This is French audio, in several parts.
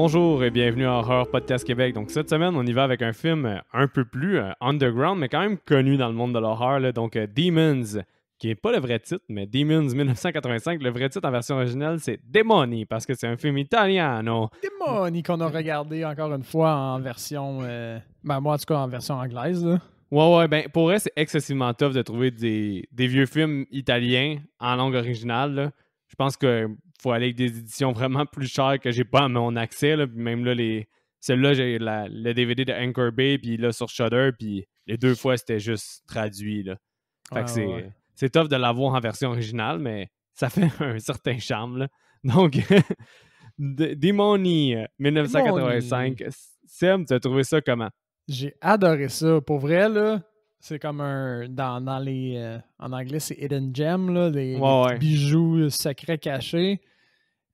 Bonjour et bienvenue à Horror Podcast Québec. Donc cette semaine, on y va avec un film un peu plus underground, mais quand même connu dans le monde de l'horreur. Donc Demons, qui n'est pas le vrai titre, mais Demons 1985. Le vrai titre en version originale, c'est Demoni, parce que c'est un film italiano. Demoni qu'on a regardé encore une fois en version... moi, en tout cas, en version anglaise. Là. Ouais, ben pour vrai, c'est excessivement tough de trouver des vieux films italiens en langue originale. Là. Je pense que faut aller avec des éditions vraiment plus chères que j'ai pas à mon accès. Là. Puis même là, celle-là, j'ai le DVD de Anchor Bay, puis là, sur Shudder, puis les deux fois, c'était juste traduit. Là. Fait que c'est tough de l'avoir en version originale, mais ça fait un certain charme. Là. Donc, Demoni 1985. Sam, tu as trouvé ça comment? J'ai adoré ça. Pour vrai, là, c'est comme un... Dans les... en anglais, c'est Hidden Gem, là, les petits bijoux secrets cachés.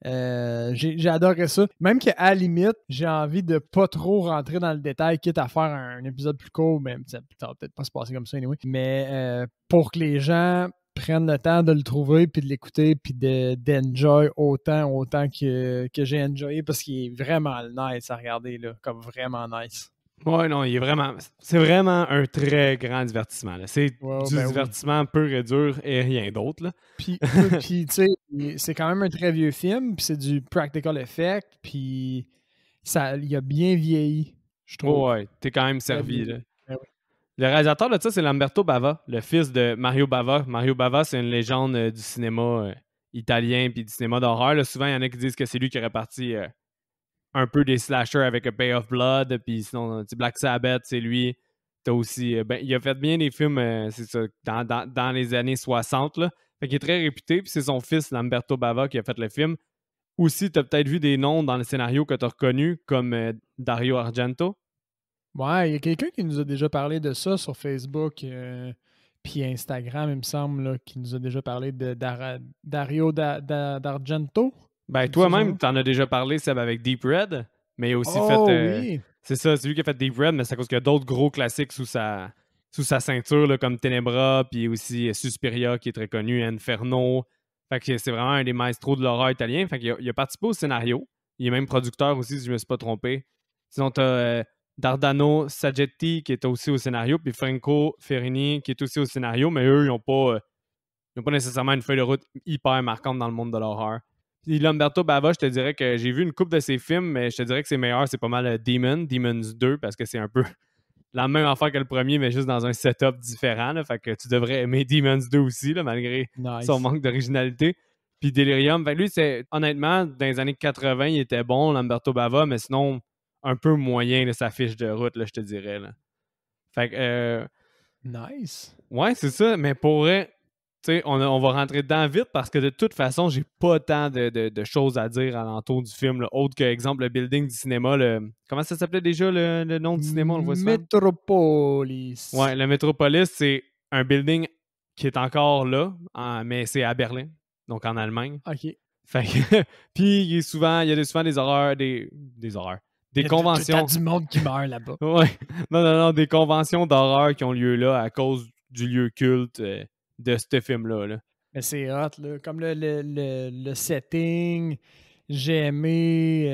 J'ai adoré ça. Même qu'à la limite, j'ai envie de pas trop rentrer dans le détail, quitte à faire un épisode plus court, mais ça va peut-être pas se passer comme ça anyway. Mais pour que les gens prennent le temps de le trouver, puis de l'écouter, puis d'enjoy autant que j'ai enjoyé, parce qu'il est vraiment nice à regarder, là, comme vraiment nice. Ouais, non, c'est vraiment un très grand divertissement. Là. C'est du divertissement pur et dur et rien d'autre. Là. Puis tu sais, c'est quand même un très vieux film, puis c'est du practical effect, puis il a bien vieilli, je trouve. Ouais, t'es quand même servi. Là. Ben oui. Le réalisateur de ça, c'est Lamberto Bava, le fils de Mario Bava. Mario Bava, c'est une légende du cinéma italien puis du cinéma d'horreur. Là. Souvent, il y en a qui disent que c'est lui qui aurait parti un peu des slashers avec A Bay of Blood, puis sinon, Black Sabbath, c'est lui. T'as aussi... il a fait bien des films, c'est ça, dans les années 60, là. Fait qu'il est très réputé, puis c'est son fils, Lamberto Bava, qui a fait le film. Aussi, t'as peut-être vu des noms dans le scénario que t'as reconnus, comme Dario Argento. Ouais, il y a quelqu'un qui nous a déjà parlé de ça sur Facebook puis Instagram, il me semble, là, qui nous a déjà parlé de Dario d'Argento. Ben, toi-même, t'en as déjà parlé, Seb, avec Deep Red, mais il a aussi fait... oui! C'est ça, c'est lui qui a fait Deep Red, mais c'est à cause qu'il y a d'autres gros classiques sous sa ceinture, là, comme Tenebra, puis aussi Suspiria, qui est très connu, Inferno. Fait que c'est vraiment un des maestros de l'horreur italien. Fait qu'il a participé au scénario. Il est même producteur aussi, si je ne me suis pas trompé. Sinon, t'as Dardano Saggetti, qui est aussi au scénario, puis Franco Ferrini, qui est aussi au scénario, mais eux, ils n'ont pas nécessairement une feuille de route hyper marquante dans le monde de l'horreur. Puis Lamberto Bava, je te dirais que j'ai vu une couple de ses films, mais je te dirais que ses meilleurs, c'est pas mal Demons 2, parce que c'est un peu la même affaire que le premier, mais juste dans un setup différent. Là. Fait que tu devrais aimer Demons 2 aussi, là, malgré son manque d'originalité. Puis Delirium, lui, c'est honnêtement, dans les années 80, il était bon, Lamberto Bava, mais sinon, un peu moyen, là, sa fiche de route, là, je te dirais. Là. Fait que... Nice! Ouais, c'est ça, mais pour vrai... On va rentrer dedans vite parce que de toute façon, j'ai pas tant de choses à dire alentour du film, là, autre que, exemple, le building du cinéma. Comment ça s'appelait déjà le nom du cinéma? On le voit souvent? Metropolis. Ouais, le Metropolis, c'est un building qui est encore là, mais c'est à Berlin, donc en Allemagne. OK. Fait que, puis il y a souvent des horreurs, des horreurs. Des conventions. T'as du monde qui meurt là-bas. Ouais. Non, des conventions d'horreur qui ont lieu là à cause du lieu culte de ce film-là. Là. Mais c'est hot, là. Comme le setting, j'ai aimé.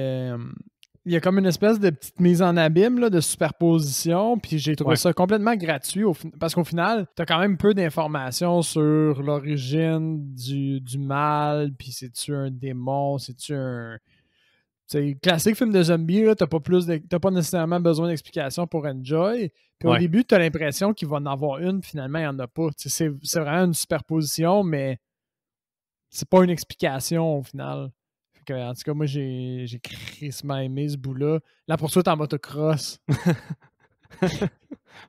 Il y a comme une espèce de petite mise en abîme là, de superposition, puis j'ai trouvé ça complètement gratuit parce qu'au final, t'as quand même peu d'informations sur l'origine du mal, puis c'est-tu un démon, c'est-tu un... C'est classique film de zombie, là, t'as pas nécessairement besoin d'explications pour enjoy. Puis au début, t'as l'impression qu'il va en avoir une, finalement, il n'y en a pas. C'est vraiment une superposition, mais c'est pas une explication au final. Fait que, en tout cas, moi, j'ai crissement aimé ce bout-là. La poursuite en motocross.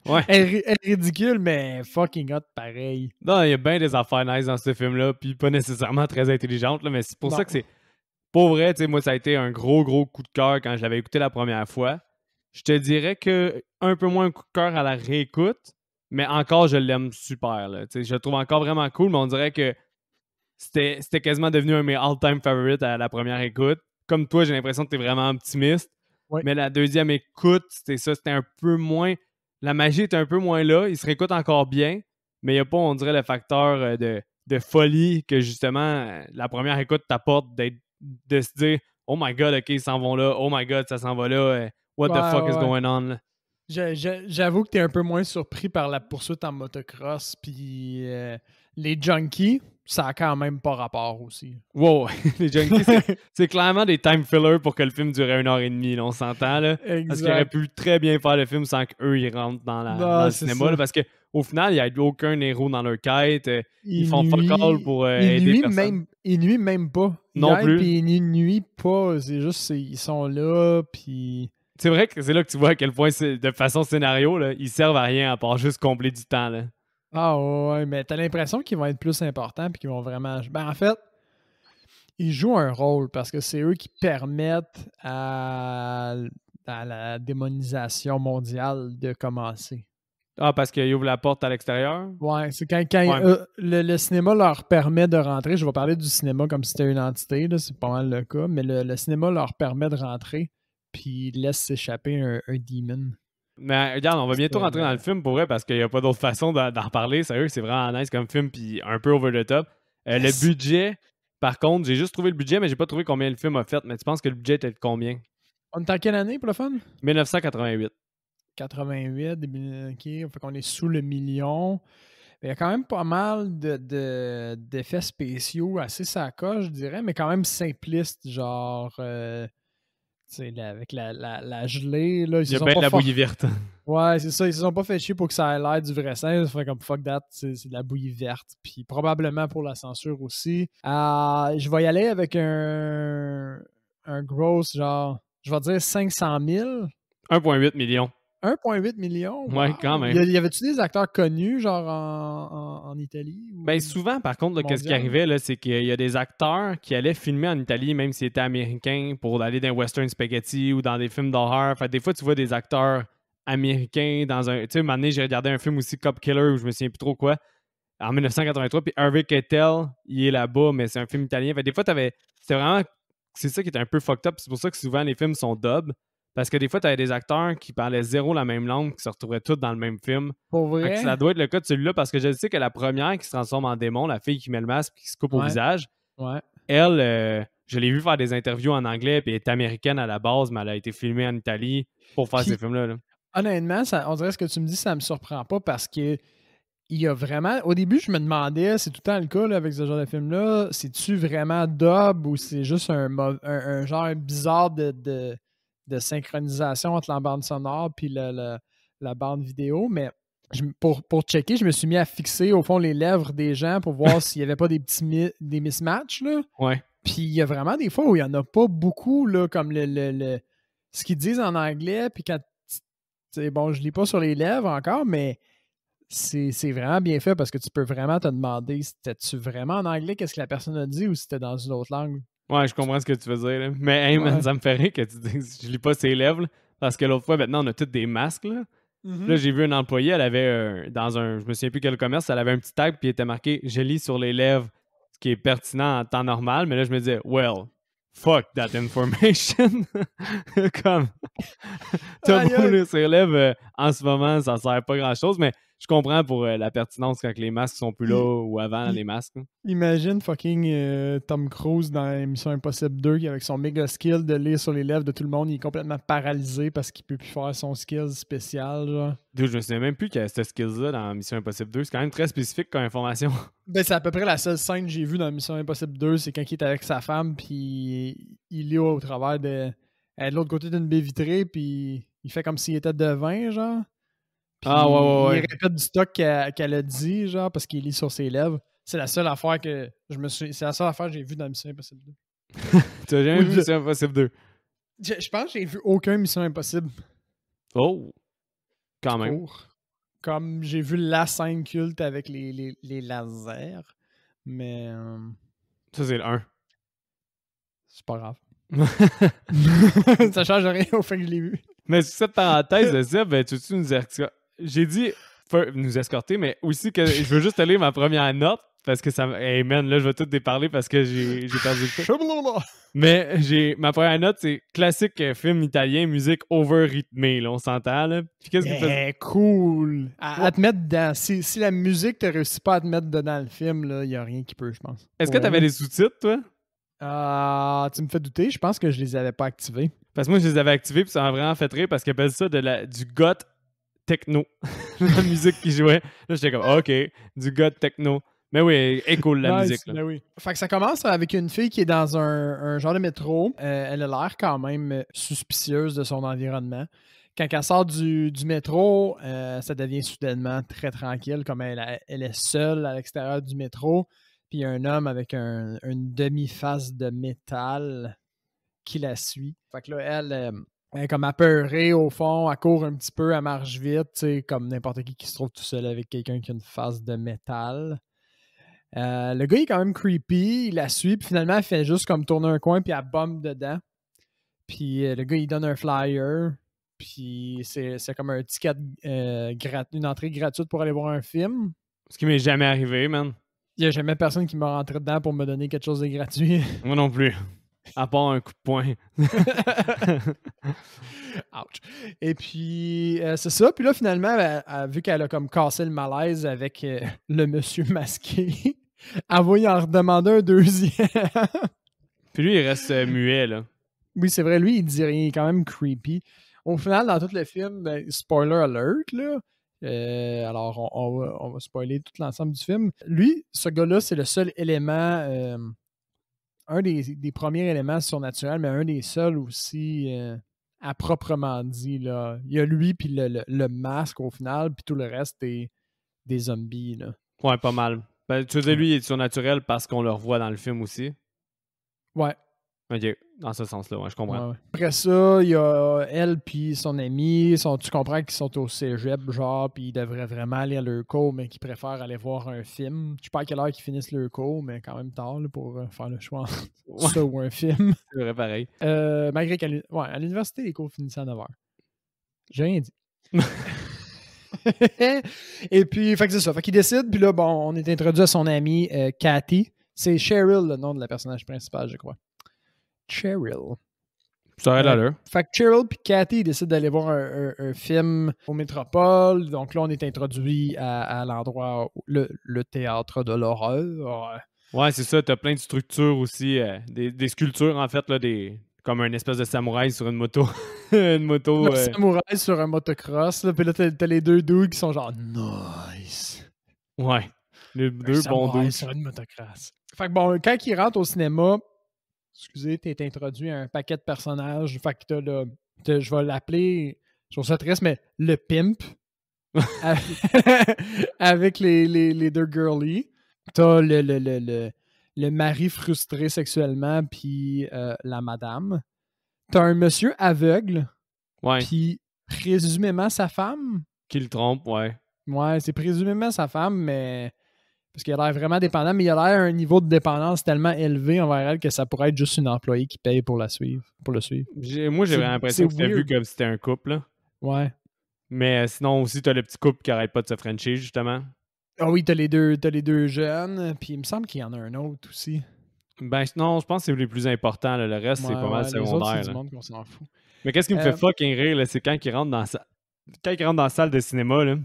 Ouais. Elle est ridicule, mais fucking hot pareil. Non, il y a bien des affaires nice dans ce film-là, puis pas nécessairement très intelligentes, là, mais c'est pour ça que c'est... Pour vrai, tu sais, moi, ça a été un gros coup de cœur quand je l'avais écouté la première fois. Je te dirais que un peu moins un coup de cœur à la réécoute, mais encore, je l'aime super. Là. Je le trouve encore vraiment cool, mais on dirait que c'était quasiment devenu un de mes all-time favorites à la première écoute. Comme toi, j'ai l'impression que tu es vraiment optimiste. Oui. Mais la deuxième écoute, c'était un peu moins... La magie était un peu moins là. Il se réécoute encore bien, mais il n'y a pas, on dirait, le facteur de folie que, justement, la première écoute t'apporte de se dire oh my god, ok, ils s'en vont là, oh my god, ça s'en va là, what the fuck is going on, là. J'avoue que t'es un peu moins surpris par la poursuite en motocross, puis les junkies, ça a quand même pas rapport aussi. Wow, les junkies, c'est clairement des time fillers pour que le film dure 1h30, là, on s'entend, là. Exact. Parce qu'ils auraient pu très bien faire le film sans qu'eux, ils rentrent dans le cinéma, là, parce qu'au final, il n'y a aucun héros dans leur quête. Ils font fuck all pour aider personne. Ils nuisent même pas. Non plus. Puis ils nuisent pas, c'est juste ils sont là, puis... C'est vrai que c'est là que tu vois à quel point, de façon scénario, là, ils servent à rien à part juste combler du temps, là. Ah ouais, mais t'as l'impression qu'ils vont être plus importants puis qu'ils vont vraiment... Ben en fait, ils jouent un rôle parce que c'est eux qui permettent à la démonisation mondiale de commencer. Ah, parce qu'ils ouvrent la porte à l'extérieur? Ouais, c'est quand le cinéma leur permet de rentrer. Je vais parler du cinéma comme si c'était une entité, là, c'est pas mal le cas, mais le cinéma leur permet de rentrer puis ils laissent s'échapper un demon. Mais regarde, on va bientôt rentrer dans le film pour vrai parce qu'il n'y a pas d'autre façon d'en reparler. Sérieux, c'est vraiment nice comme film puis un peu over the top. Le budget, par contre, j'ai juste trouvé le budget, mais j'ai pas trouvé combien le film a fait. Mais tu penses que le budget était de combien? On est en quelle année pour le fun? 1988. 88, OK. Fait qu'on est sous le million. Il y a quand même pas mal d'effets spéciaux assez sacoches, je dirais, mais quand même simplistes, genre... avec la gelée, là, il y a bien de la bouillie verte. Ouais, c'est ça. Ils se sont pas fait chier pour que ça ait l'air du vrai sang. Ça fait comme fuck that, c'est de la bouillie verte. Puis probablement pour la censure aussi. Je vais y aller avec un gross, genre, je vais dire 500 000. 1,8 million. 1,8 million? Wow. Ouais, quand même. Y avait-tu des acteurs connus, genre en Italie? Ben souvent, par contre, là, qu'est-ce qui arrivait, là, c'est qu'il y a des acteurs qui allaient filmer en Italie, même s'ils étaient américains, pour aller dans un western spaghetti ou dans des films d'horreur. Fait des fois, tu vois des acteurs américains dans un... Tu sais, un moment donné, j'ai regardé un film aussi, Cop Killer, où je me souviens plus trop quoi, en 1983, puis Harvey Keitel, il est là-bas, mais c'est un film italien. Fait des fois, c'était vraiment... C'est ça qui était un peu fucked up. C'est pour ça que souvent, les films sont dub. Parce que des fois, tu avais des acteurs qui parlaient zéro la même langue, qui se retrouvaient tous dans le même film. Pour vrai? Ça doit être le cas de celui-là, parce que je sais que la première qui se transforme en démon, la fille qui met le masque et qui se coupe au visage, elle, je l'ai vu faire des interviews en anglais, puis elle est américaine à la base, mais elle a été filmée en Italie pour faire ces films-là. Là. Honnêtement, on dirait ce que tu me dis, ça me surprend pas, parce que il y a vraiment... Au début, je me demandais, c'est tout le temps le cas là, avec ce genre de film-là, c'est-tu vraiment dub ou c'est juste un genre bizarre de synchronisation entre la bande sonore puis la bande vidéo, mais pour checker, je me suis mis à fixer au fond les lèvres des gens pour voir s'il n'y avait pas des mismatchs. Là. Ouais. Puis il y a vraiment des fois où il n'y en a pas beaucoup, là, comme ce qu'ils disent en anglais, puis quand bon, je lis pas sur les lèvres encore, mais c'est vraiment bien fait parce que tu peux vraiment te demander c'était-tu vraiment en anglais qu'est-ce que la personne a dit ou si c'était dans une autre langue. Ouais, je comprends ce que tu veux dire. Là. Mais hey, man, ça me fait rire que tu dises je lis pas ses lèvres. Là, parce que l'autre fois, maintenant, on a tous des masques. Là, là j'ai vu une employée, elle avait dans un. Je me souviens plus quel commerce, elle avait un petit tag puis il était marqué je lis sur les lèvres, ce qui est pertinent en temps normal. Mais là, je me disais, well, fuck that information. Comme. T'as beau lire sur les lèvres, en ce moment, ça sert pas grand-chose, mais. Je comprends pour la pertinence quand les masques sont plus là ou avant les masques. Imagine fucking Tom Cruise dans Mission Impossible 2 avec son méga skill de lire sur les lèvres de tout le monde. Il est complètement paralysé parce qu'il peut plus faire son skill spécial. Genre. Dude, je me souviens même plus qu'il y a ce skill-là dans Mission Impossible 2. C'est quand même très spécifique comme information. Ben, c'est à peu près la seule scène que j'ai vue dans Mission Impossible 2. C'est quand il est avec sa femme puis il lit au travers de l'autre côté d'une baie vitrée puis il fait comme s'il était devin, genre. Puis ouais. Il répète du stock qu'elle a dit, genre, parce qu'il lit sur ses lèvres. C'est la seule affaire que c'est la seule affaire que j'ai vue dans Mission Impossible 2. Tu as jamais vu Mission Impossible 2? Je pense que j'ai vu aucun Mission Impossible. Oh! Quand même. Comme j'ai vu la scène culte avec les lasers. Mais... Ça, c'est le 1. C'est pas grave. Ça change rien au fait que je l'ai vu. Mais sur cette parenthèse de ça, ben, tu nous escorter. J'ai dit nous escorter, mais aussi que je veux juste te lire ma première note parce que ça. Hey man, là, je vais tout déparler parce que j'ai perdu le truc. Mais ma première note, c'est classique film italien, musique over-rythmée, là, on s'entend, là. Puis qu'est-ce que tu fais? Cool! À te mettre dedans. Si la musique te réussit pas à te mettre dedans le film, là, il n'y a rien qui peut, je pense. Est-ce que tu avais des sous-titres, toi? Tu me fais douter, je pense que je les avais pas activés. Parce que moi, je les avais activés, puis ça m'a vraiment fait rire parce qu'ils appellent ça du goth techno. La musique qui jouait. Là, j'étais comme, OK, du goth techno. Mais oui, elle est cool, la musique. Là. Ben oui. Fait que ça commence avec une fille qui est dans un genre de métro. Elle a l'air quand même suspicieuse de son environnement. Quand elle sort du métro, ça devient soudainement très tranquille, comme elle est seule à l'extérieur du métro. Puis il y a un homme avec une demi-face de métal qui la suit. Fait que là, elle est comme apeurée au fond, elle court un petit peu, elle marche vite, tu sais, comme n'importe qui se trouve tout seul avec quelqu'un qui a une face de métal. Le gars il est quand même creepy, il la suit, puis finalement, elle fait juste comme tourner un coin, puis elle bombe dedans. Puis le gars, il donne un flyer, puis c'est comme un ticket, une entrée gratuite pour aller voir un film. Ce qui m'est jamais arrivé, man. Il n'y a jamais personne qui m'a rentré dedans pour me donner quelque chose de gratuit. Moi non plus. À part un coup de poing. Ouch. Et puis, c'est ça. Puis là, finalement, vu qu'elle a comme cassé le malaise avec le monsieur masqué, elle va y en redemander un deuxième. Puis lui, il reste muet, là. Oui, c'est vrai. Lui, il dit rien. Il est quand même creepy. Au final, dans tout le film, ben, spoiler alert, là. Alors, on va spoiler tout l'ensemble du film. Lui, ce gars-là, c'est le seul élément... un des premiers éléments surnaturels, mais un des seuls aussi à proprement dit. Là. Il y a lui puis le masque au final, puis tout le reste des zombies. Là. Ouais, pas mal. Ben, tu veux dire, lui, il est surnaturel parce qu'on le revoit dans le film aussi? Ouais. OK, dans ce sens-là, ouais, je comprends. Ouais. Après ça, il y a elle puis son ami. Tu comprends qu'ils sont au cégep, genre, puis ils devraient vraiment aller à leur cours, mais qu'ils préfèrent aller voir un film. Je sais pas à quelle heure qu'ils finissent leur cours, mais quand même tard là, pour faire le choix entre ça ou un film. C'est vrai, pareil. Malgré qu'à l'université, les cours finissaient à 9h. J'ai rien dit. Et puis, fait que c'est ça. Fait qu'il décide, puis là, bon, on est introduit à son amie Cathy. C'est Cheryl, le nom de la personnage principale, je crois. Cheryl. Ça aurait l'allure. Fait que Cheryl puis Cathy décident d'aller voir un film au Métropole. Donc là, on est introduit à l'endroit, le théâtre de l'horreur. Ouais, c'est ça. T'as plein de structures aussi. Des sculptures, en fait, là, comme une espèce de samouraï sur une moto. Une moto. Le samouraï sur un motocross. Là, puis là, t'as les deux dudes qui sont genre nice. Ouais. Les deux bons dudes. Sur une motocross. Fait que bon, quand ils rentrent au cinéma, excusez, t'es introduit à un paquet de personnages. Fait que je vais l'appeler, je trouve ça triste, mais le pimp. Avec les deux girlies. T'as le mari frustré sexuellement, puis la madame. T'as un monsieur aveugle, Ouais. puis présumément sa femme. Qui le trompe, ouais. Ouais, c'est présumément sa femme, mais... Parce qu'il a l'air vraiment dépendant, mais il a l'air à un niveau de dépendance tellement élevé envers elle que ça pourrait être juste une employée qui paye pour le suivre. Moi, j'ai vraiment l'impression que c'était vu comme si c'était un couple, là. Ouais. Mais sinon, aussi, t'as le petit couple qui arrête pas de se frencher, justement. Ah oui, t'as les deux jeunes, puis il me semble qu'il y en a un autre aussi. Ben non, je pense que c'est les plus importants. Là. Le reste, c'est pas mal secondaire. Les autres, c'est du monde qu'on s'en fout. Mais qu'est-ce qui me fait fucking rire, là, c'est quand ils rentrent dans la salle de cinéma, là,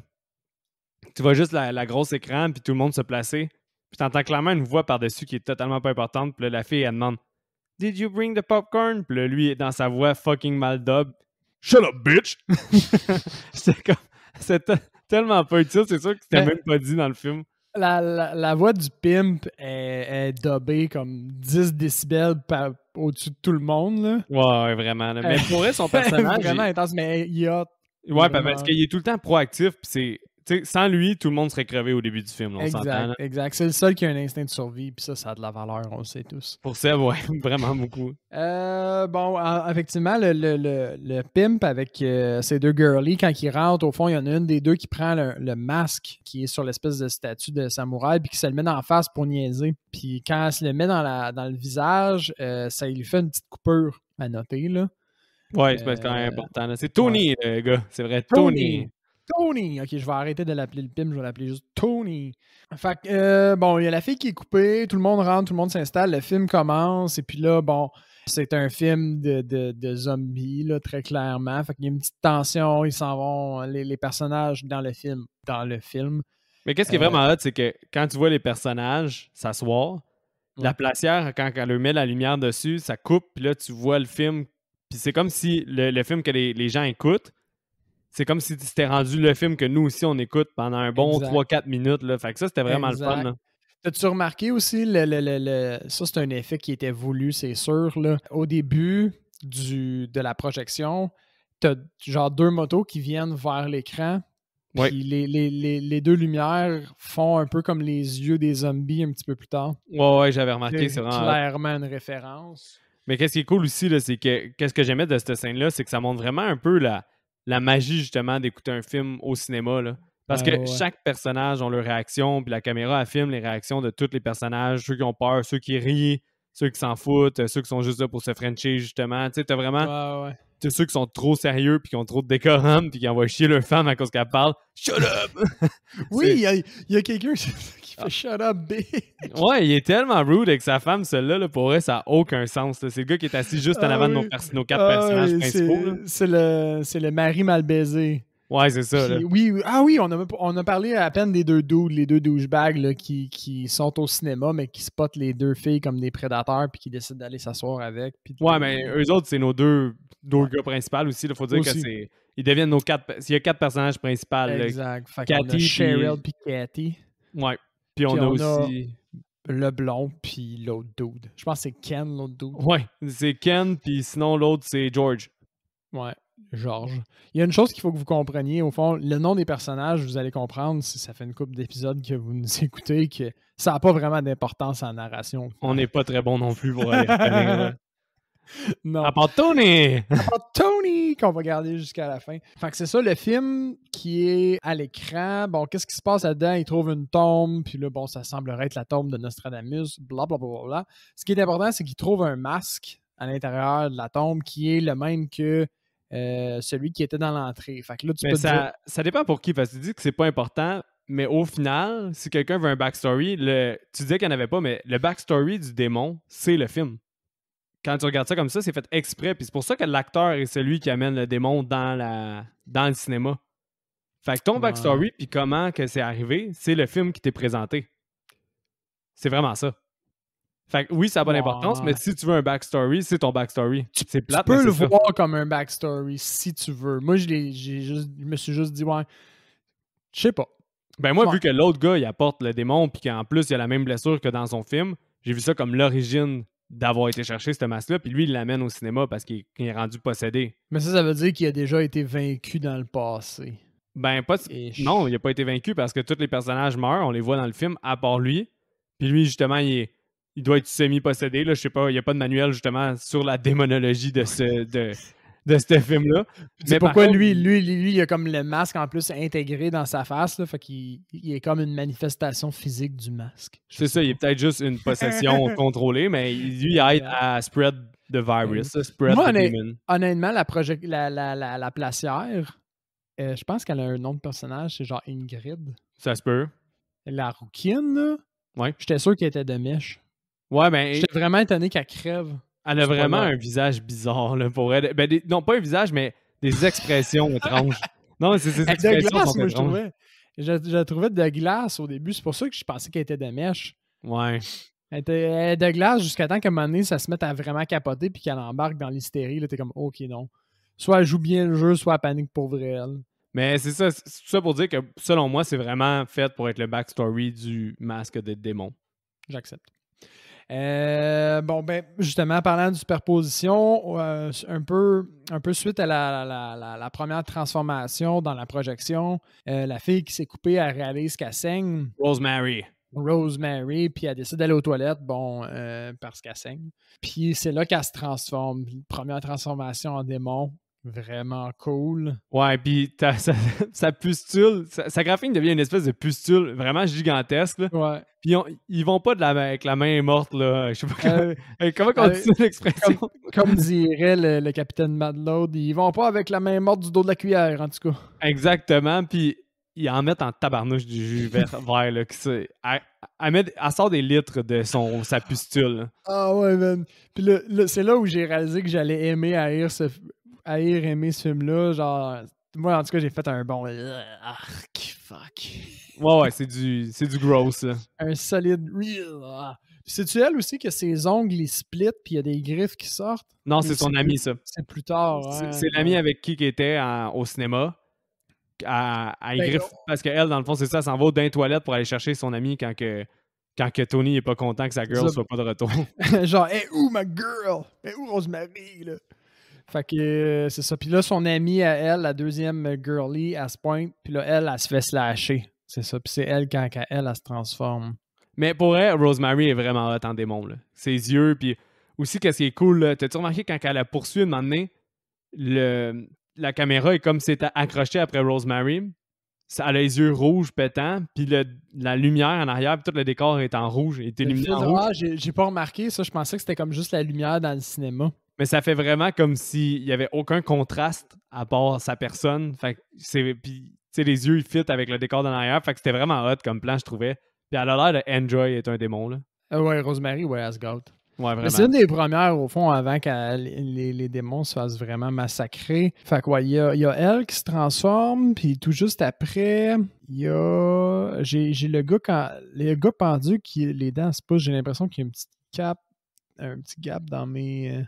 tu vois juste la grosse écran, puis tout le monde se placer. Puis t'entends clairement une voix par-dessus qui est totalement pas importante. Puis là, la fille, elle demande « Did you bring the popcorn? » Puis là, lui, dans sa voix fucking mal dub, « Shut up, bitch! » C'était tellement pas utile. C'est sûr que c'était même pas dit dans le film. La voix du pimp est dubbée comme 10 décibels au-dessus de tout le monde. Là. Ouais, vraiment. Là. Mais pour elle, son personnage... vraiment intense, mais il a... Ouais, parce qu'il est tout le temps proactif, puis c'est... T'sais, sans lui, tout le monde serait crevé au début du film. Là, on s'entend. Exact. C'est le seul qui a un instinct de survie, puis ça a de la valeur, on le sait tous. Pour Seb, ouais, vraiment beaucoup. Effectivement, le pimp avec ces deux girlies, quand ils rentrent, au fond, il y en a une des deux qui prend le masque qui est sur l'espèce de statue de samouraï, puis qui se le met en face pour niaiser. Puis quand elle se le met dans le visage, ça lui fait une petite coupure à noter, là. Ouais, c'est quand même important. Là. C'est Tony, le gars. C'est vrai, Tony. Tony! Ok, je vais arrêter de l'appeler le pimp, je vais l'appeler juste Tony. Fait que, bon, il y a la fille qui est coupée, tout le monde rentre, tout le monde s'installe, le film commence, et puis là, bon, c'est un film de zombies, là, très clairement. Fait qu'il y a une petite tension, ils s'en vont, les personnages dans le film. Mais qu'est-ce qui est vraiment hot, c'est que quand tu vois les personnages s'asseoir, La placière, quand elle leur met la lumière dessus, ça coupe, puis là, tu vois le film. Puis c'est comme si le film que les gens écoutent, c'est comme si c'était rendu le film que nous aussi, on écoute pendant un bon 3-4 minutes. Là. Fait que ça, c'était vraiment le fun. Là. T'as-tu remarqué aussi, ça, c'est un effet qui était voulu, c'est sûr. Là. Au début de la projection, t'as genre 2 motos qui viennent vers l'écran. Puis les 2 lumières font un peu comme les yeux des zombies un petit peu plus tard. Ouais, j'avais remarqué. C'est clairement une référence. Mais qu'est-ce qui est cool aussi, là, c'est que qu'est-ce que j'aimais de cette scène-là, c'est que ça montre vraiment un peu la magie, justement, d'écouter un film au cinéma. Là. Parce que chaque personnage a leur réaction, puis la caméra elle filme les réactions de tous les personnages, ceux qui ont peur, ceux qui rient, ceux qui s'en foutent, ceux qui sont juste là pour se frencher, justement. Tu sais, t'as vraiment... Tu sais, ceux qui sont trop sérieux, puis qui ont trop de décorum, puis qui envoient chier leur femme à cause qu'elle parle. « Shut up! » Oui, il y a quelqu'un qui fait « Shut up, bitch! » Ouais, il est tellement rude avec sa femme, celui-là, là, pour vrai, ça n'a aucun sens. C'est le gars qui est assis juste en avant de nos 4 personnages principaux. C'est le mari mal baisé. Ouais, c'est ça. Là. Oui, on a parlé à peine des 2 dudes, les 2 douchebags là, qui sont au cinéma, mais qui spotent les 2 filles comme des prédateurs puis qui décident d'aller s'asseoir avec. Ouais, mais eux autres, c'est nos deux gars principaux aussi. Il faut dire que ils deviennent nos 4... Il y a 4 personnages principaux. Exact. Fait qu'on a Cheryl puis Cathy. Ouais. Puis on a aussi... le blond puis l'autre dude. Je pense que c'est Ken, l'autre dude. Ouais, c'est Ken, puis sinon l'autre, c'est George. Ouais. Georges. Il y a une chose qu'il faut que vous compreniez. Au fond, le nom des personnages, vous allez comprendre, si ça fait une couple d'épisodes que vous nous écoutez, que ça n'a pas vraiment d'importance en narration. On n'est pas très bon non plus pour aller reconnaître. Non. À part Tony! À part Tony! Qu'on va garder jusqu'à la fin. Fait que c'est ça, le film qui est à l'écran. Bon, qu'est-ce qui se passe là-dedans? Il trouve une tombe, puis là, bon, ça semblerait être la tombe de Nostradamus, blablabla. Ce qui est important, c'est qu'il trouve un masque à l'intérieur de la tombe qui est le même que celui qui était dans l'entrée. Fait que là, ça dépend pour qui, parce que tu dis que c'est pas important, mais au final, si quelqu'un veut un backstory, tu disais qu'il n'y en avait pas, mais le backstory du démon, c'est le film. Quand tu regardes ça comme ça, c'est fait exprès, puis c'est pour ça que l'acteur est celui qui amène le démon dans le cinéma. Fait que ton backstory, puis comment que c'est arrivé, c'est le film qui t'est présenté. C'est vraiment ça. Fait que oui, ça n'a pas d'importance, mais si tu veux un backstory, c'est ton backstory. Tu peux le voir comme un backstory si tu veux. Moi, je me suis juste dit, ouais, je sais pas. Ben moi, vu que l'autre gars, il apporte le démon, puis qu'en plus, il a la même blessure que dans son film, j'ai vu ça comme l'origine d'avoir été chercher ce masque-là, puis lui, il l'amène au cinéma parce qu'il est rendu possédé. Mais ça veut dire qu'il a déjà été vaincu dans le passé. Ben, non, il n'a pas été vaincu parce que tous les personnages meurent, on les voit dans le film, à part lui. Puis lui, justement, il doit être semi-possédé. Là, je sais pas, il n'y a pas de manuel, justement, sur la démonologie de ce film-là. Mais pourquoi lui, il a comme le masque en plus intégré dans sa face, là, fait qu'il est comme une manifestation physique du masque. C'est ça, il est peut-être juste une possession contrôlée, mais lui, il aide à spread the virus, spread the demon. Honnêtement, la placière, je pense qu'elle a un nom de personnage, c'est genre Ingrid. Ça se peut. La rouquine, là, ouais. J'étais sûr qu'elle était de mèche. Ouais, ben... J'étais vraiment étonné qu'elle crève. Elle a vraiment un visage bizarre, là, pour elle. Ben, non, pas un visage, mais des expressions étranges. Non, c'est ces expressions de glace, sont moi, étranges. Je la trouvais de glace au début. C'est pour ça que je pensais qu'elle était de mèche. Ouais. Elle était de glace jusqu'à temps qu'à un moment donné, ça se mette à vraiment capoter puis qu'elle embarque dans l'hystérie. Là, t'es comme, OK, non. Soit elle joue bien le jeu, soit elle panique pour vrai, elle. Mais c'est ça. C'est tout ça pour dire que, selon moi, c'est vraiment fait pour être le backstory du masque de démon. J'accepte. Bon, ben, justement, parlant de superposition, un peu suite à la première transformation dans la projection, la fille qui s'est coupée, elle réalise qu'elle saigne. Rosemary, puis elle décide d'aller aux toilettes, parce qu'elle saigne. Puis c'est là qu'elle se transforme. Première transformation en démon. Vraiment cool. Ouais, puis sa pustule, sa graphine devient une espèce de pustule vraiment gigantesque. Là. Ouais. Puis ils vont pas avec la main morte, là. Je sais pas comment on dit ça, l'expression. Comme dirait le capitaine Madload, ils vont pas avec la main morte du dos de la cuillère, en tout cas. Exactement, puis ils en mettent en tabarnouche du jus vert, là. Elle sort des litres de sa pustule. Là. Ah ouais, man. Puis là, c'est là où j'ai réalisé que j'allais aimer aimer ce film-là. Genre, moi, en tout cas, j'ai fait un bon... fuck. Ouais, c'est du gross, là. Un solide real. C'est-tu elle aussi que ses ongles, ils split puis il y a des griffes qui sortent? Non, c'est son ami, ça. C'est plus tard, hein. C'est l'ami avec qui était au cinéma. Elle griffe parce qu'elle, dans le fond, c'est ça, elle s'en va dans les toilettes pour aller chercher son ami quand que Tony n'est pas content que sa girl soit pas de retour. Genre, hey, où ma girl? Hey, où Rosemary, là? Fait que c'est ça. Puis là, son amie à elle, la deuxième girlie, elle se pointe. Puis là, elle se fait slasher. C'est ça. Puis c'est elle, quand elle se transforme. Mais pour elle, Rosemary est vraiment hot en démon, là. Ses yeux, puis aussi, qu'est-ce qui est cool, là, t'as-tu remarqué quand elle la poursuit, un moment donné, la caméra est comme si c'était accrochée après Rosemary. Elle a les yeux rouges pétants, puis la lumière en arrière, puis tout le décor est en rouge, est illuminé en rouge. Ah, j'ai pas remarqué ça. Je pensais que c'était comme juste la lumière dans le cinéma. Mais ça fait vraiment comme s'il n'y avait aucun contraste à part sa personne. Fait que puis, tu sais, les yeux, ils fit avec le décor d'en arrière. Fait que c'était vraiment hot comme plan, je trouvais. Puis elle a l'air de Enjoy est un démon, là. Ouais, Rosemary, ouais, elle se gâte. Ouais, vraiment. Mais c'est une des premières, au fond, avant que les démons se fassent vraiment massacrer. Fait que, ouais, il y a elle qui se transforme, puis tout juste après, il y a... J'ai le gars pendu qui les dents se poussent. J'ai l'impression qu'il y a un petit gap dans mes...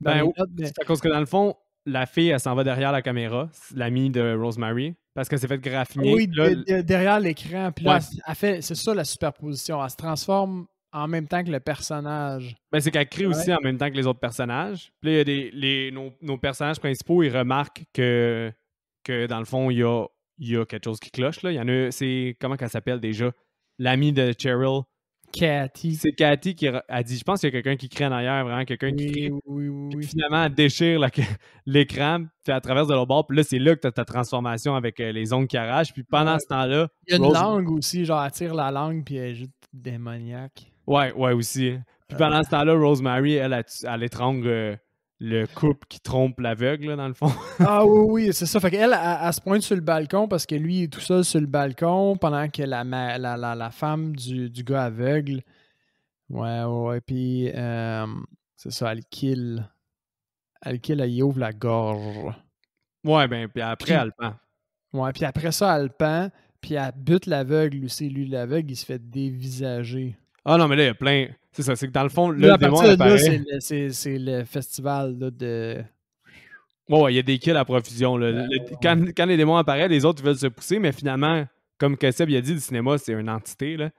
c'est à cause que dans le fond, la fille, elle s'en va derrière la caméra, l'amie de Rosemary, parce qu'elle s'est fait graffiner. Oui, derrière l'écran. Puis là, elle fait... C'est ça, la superposition. Elle se transforme en même temps que le personnage. Ben, c'est qu'elle crée aussi en même temps que les autres personnages. Puis là, il y a nos personnages principaux, ils remarquent que dans le fond, il y a quelque chose qui cloche. Là. Il y en a, c'est, comment qu'elle s'appelle déjà? L'amie de Cheryl. Cathy. C'est Cathy qui a dit, je pense qu'il y a quelqu'un qui crie en arrière, vraiment quelqu'un qui crie. Oui. Puis finalement, elle déchire l'écran, puis elle traverse de l'autre bord. Puis là, c'est là que tu as ta transformation avec les ongles qui arrachent. Puis pendant ce temps-là... Il y a une langue aussi, genre elle tire la langue, puis elle est juste démoniaque. Ouais, aussi. Puis pendant ce temps-là, Rosemary, elle étrangle le couple qui trompe l'aveugle, dans le fond. Ah oui, c'est ça. Fait qu'elle, elle se pointe sur le balcon parce que lui, il est tout seul sur le balcon pendant que la femme du gars aveugle. Ouais. Puis, c'est ça, elle kill. Elle ouvre la gorge. Ouais, ben, puis après, elle pend. Ouais, puis après ça, elle pend. Puis elle bute l'aveugle aussi. Lui, l'aveugle, il se fait dévisager. Ah non, mais là, il y a plein... C'est ça, c'est que dans le fond, là, le démon apparaît... c'est le festival là, de... Ouais, il y a des kills à profusion. Là. Quand les démons apparaissent, les autres veulent se pousser, mais finalement, comme Kasseb a dit, le cinéma, c'est une entité. Là.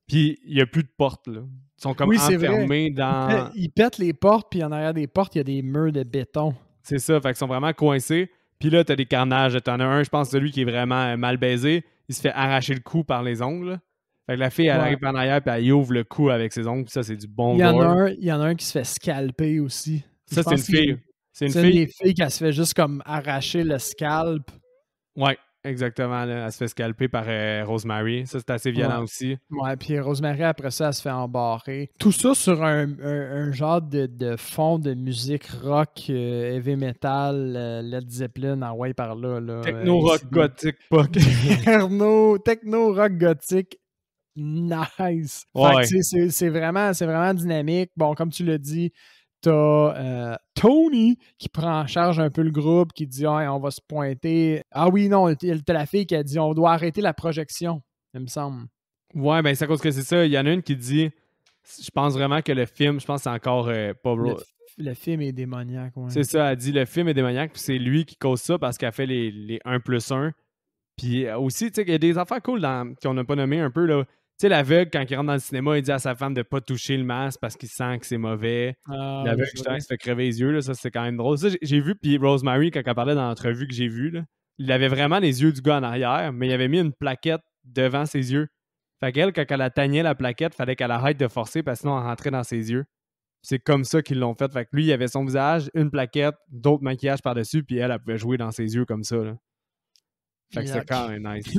Puis il n'y a plus de portes. Là. Ils sont comme enfermés dans... Ils pètent les portes, puis en arrière des portes, il y a des murs de béton. C'est ça, fait qu'ils sont vraiment coincés. Puis là, t'as des carnages. T'en as un, je pense, celui qui est vraiment mal baisé. Il se fait arracher le cou par les ongles. Là. Fait que la fille, elle arrive en arrière, puis elle ouvre le cou avec ses ongles. Puis ça, c'est du bon Il y en a un qui se fait scalper aussi. Ça, c'est une fille. C'est une des filles qui se fait juste comme arracher le scalp. Ouais, exactement. Là. Elle se fait scalper par Rosemary. Ça, c'est assez violent aussi. Ouais, puis Rosemary, après ça, elle se fait embarrer. Tout ça sur un genre de fond de musique rock, heavy metal, Led Zeppelin, en ouais par là. Techno-rock gothique, pas. Techno-rock gothique. Nice! Ouais. C'est vraiment dynamique. Bon, comme tu l'as dit, t'as Tony qui prend en charge un peu le groupe, qui dit on va se pointer. Ah oui, non, t'as la fille qui a dit on doit arrêter la projection, il me semble. Ouais, ben c'est à cause que c'est ça. Il y en a une qui dit je pense vraiment que le film, je pense que c'est encore pas le film est démoniaque, ouais. C'est ça, elle dit le film est démoniaque, puis c'est lui qui cause ça parce qu'elle fait les 1+1. Puis aussi, tu sais, il y a des affaires cool qu'on n'a pas nommées un peu, là. Tu sais, l'aveugle, quand il rentre dans le cinéma, il dit à sa femme de pas toucher le masque parce qu'il sent que c'est mauvais. L'aveugle, justement, il se fait crever les yeux, là. Ça, c'est quand même drôle. Ça, j'ai vu, puis Rosemary, quand elle parlait dans l'entrevue que j'ai vue, là, il avait vraiment les yeux du gars en arrière, mais il avait mis une plaquette devant ses yeux. Fait qu'elle, quand elle atteignait la plaquette, fallait qu'elle arrête de forcer parce que sinon, elle rentrait dans ses yeux. C'est comme ça qu'ils l'ont fait. Fait que lui, il avait son visage, une plaquette, d'autres maquillages par-dessus, puis elle pouvait jouer dans ses yeux comme ça, là. Fait que c'est quand même nice.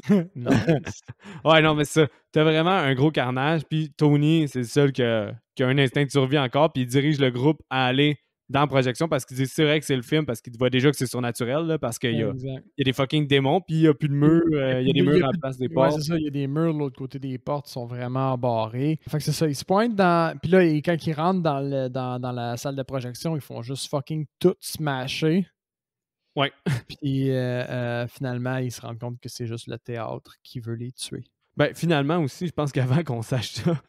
Ouais, non, mais ça, t'as vraiment un gros carnage. Puis Tony, c'est le seul qui a un instinct de survie encore. Puis il dirige le groupe à aller dans la projection parce qu'il dit c'est vrai que c'est le film parce qu'il voit déjà que c'est surnaturel. Là, parce qu'il y a des fucking démons. Puis il n'y a plus de murs. Il y a des murs à la place des portes. Ouais, c'est ça. Il y a des murs de l'autre côté des portes qui sont vraiment barrés. Fait que c'est ça. Ils se pointent dans. Puis là, quand ils rentrent dans la salle de projection, ils font juste fucking tout smasher. Ouais. Puis finalement, ils se rendent compte que c'est juste le théâtre qui veut les tuer. Ben, finalement aussi, je pense qu'avant qu'on sache ça,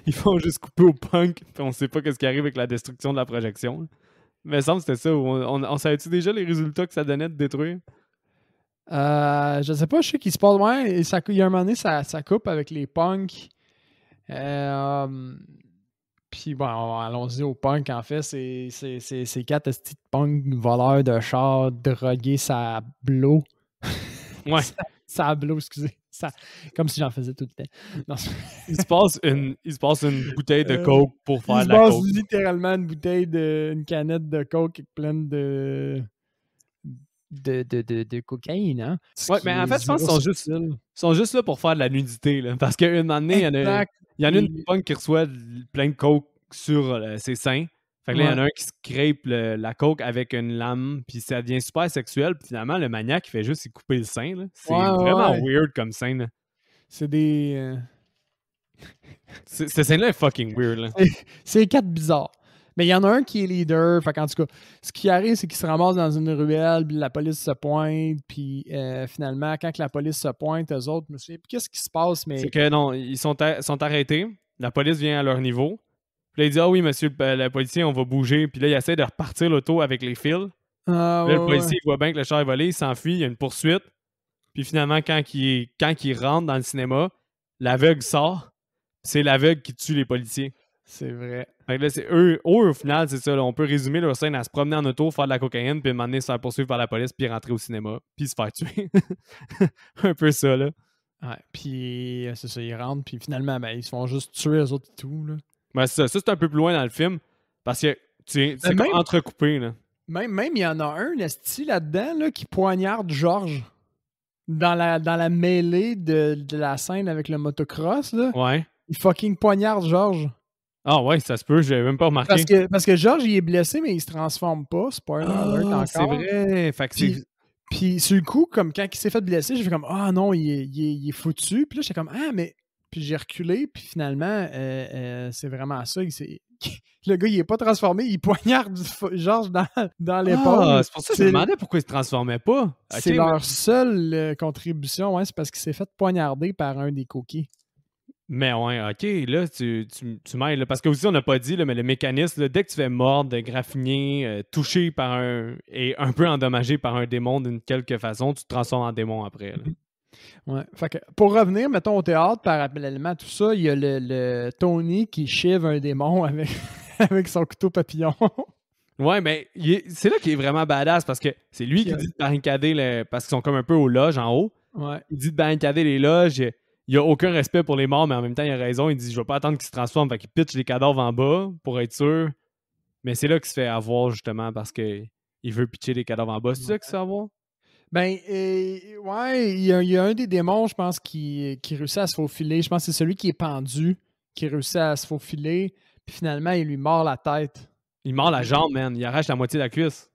Ils font juste couper au punk, puis on sait pas qu'est-ce qui arrive avec la destruction de la projection. Mais il me semble que c'était ça. On savait-tu déjà les résultats que ça donnait de détruire? Je sais pas, je sais qu'il se passe. Ouais, il y a un moment donné, ça coupe avec les punks. Puis bon, allons-y au punk. En fait, c'est 4 petits punks voleurs de chars drogués sa blow. Ouais. Ça blow, excusez. Comme si j'en faisais tout le temps. Non, il se passe une bouteille de coke pour faire il de la se passe coke. littéralement une canette de coke pleine de cocaïne, hein? Ouais, mais en fait, je pense qu'ils sont juste là pour faire de la nudité, là. Parce qu'une année, il y en a une punk qui reçoit plein de coke sur ses seins. Fait que là, il y en a un qui scrape la coke avec une lame, puis ça devient super sexuel. Puis finalement, le maniaque, il fait juste y couper le sein, là. C'est vraiment weird comme scène, là. C'est des... Cette scène-là est fucking weird, là. C'est 4 bizarres. Mais il y en a un qui est leader. Fait qu'en tout cas, ce qui arrive, c'est qu'il se ramasse dans une ruelle, puis la police se pointe, puis finalement, quand la police se pointe, eux autres, je me souviens, puis qu'est-ce qui se passe? Mais... C'est que non, ils sont arrêtés, la police vient à leur niveau, puis là, il dit « Ah oui, monsieur le policier, on va bouger », puis là, il essaie de repartir l'auto avec les fils. Là, le policier, il voit bien que le char est volé, il s'enfuit, il y a une poursuite, puis finalement, quand il rentre dans le cinéma, l'aveugle sort, c'est l'aveugle qui tue les policiers. C'est vrai. Fait que là, c'est eux, au final, c'est ça. Là, on peut résumer leur scène à se promener en auto, faire de la cocaïne, puis à un moment donné, se faire poursuivre par la police, puis rentrer au cinéma, puis se faire tuer. Un peu ça, là. Ouais, puis c'est ça, ils rentrent, puis finalement, ben, ils se font juste tuer eux autres et tout, là. Ben, c'est ça. Ça, c'est un peu plus loin dans le film, parce que c'est comme entrecoupé, là. Même, il y en a un, esti, là-dedans, là, qui poignarde Georges dans la mêlée de la scène avec le motocross, là. Ouais. Il fucking poignarde Georges. Ah ouais, ça se peut, j'avais même pas remarqué. Parce que Georges, il est blessé, mais il se transforme pas. Spoiler alert encore. C'est vrai. Fait que puis sur le coup, comme quand il s'est fait blesser, j'ai fait comme ah non, il est foutu. Puis là, j'étais comme ah, mais. Puis j'ai reculé, puis finalement, c'est vraiment ça. Le gars, il est pas transformé, il poignarde Georges dans l'épaule. C'est pour ça que je me demandais pourquoi il se transformait pas. C'est leur seule contribution, ouais, c'est parce qu'il s'est fait poignarder par un des coquilles. Mais ouais, ok, là, tu m'aides, là, parce que aussi, on n'a pas dit, là, mais le mécanisme, là, dès que tu fais mordre, graffiner, touché par et un peu endommagé par un démon d'une quelque façon, tu te transformes en démon après. Là. Ouais. Fait que, pour revenir, mettons, au théâtre, parallèlement à tout ça, il y a le Tony qui chive un démon avec son couteau papillon. Ouais, mais c'est là qu'il est vraiment badass, parce que c'est lui qui dit de barricader, parce qu'ils sont comme un peu aux loges en haut. Ouais. Il dit de barricader les loges. Il a aucun respect pour les morts, mais en même temps, il a raison. Il dit je vais pas attendre qu'ils se transforment. Fait qu'il pitch les cadavres en bas pour être sûr. Mais c'est là qu'il se fait avoir, justement, parce qu'il veut pitcher les cadavres en bas. C'est ça qu'il se fait avoir? Ben, ouais, il y a un des démons, je pense, qui réussit à se faufiler. Je pense que c'est celui qui est pendu qui réussit à se faufiler. Puis finalement, il lui mord la tête. Il mord la jambe, man. Il arrache la moitié de la cuisse.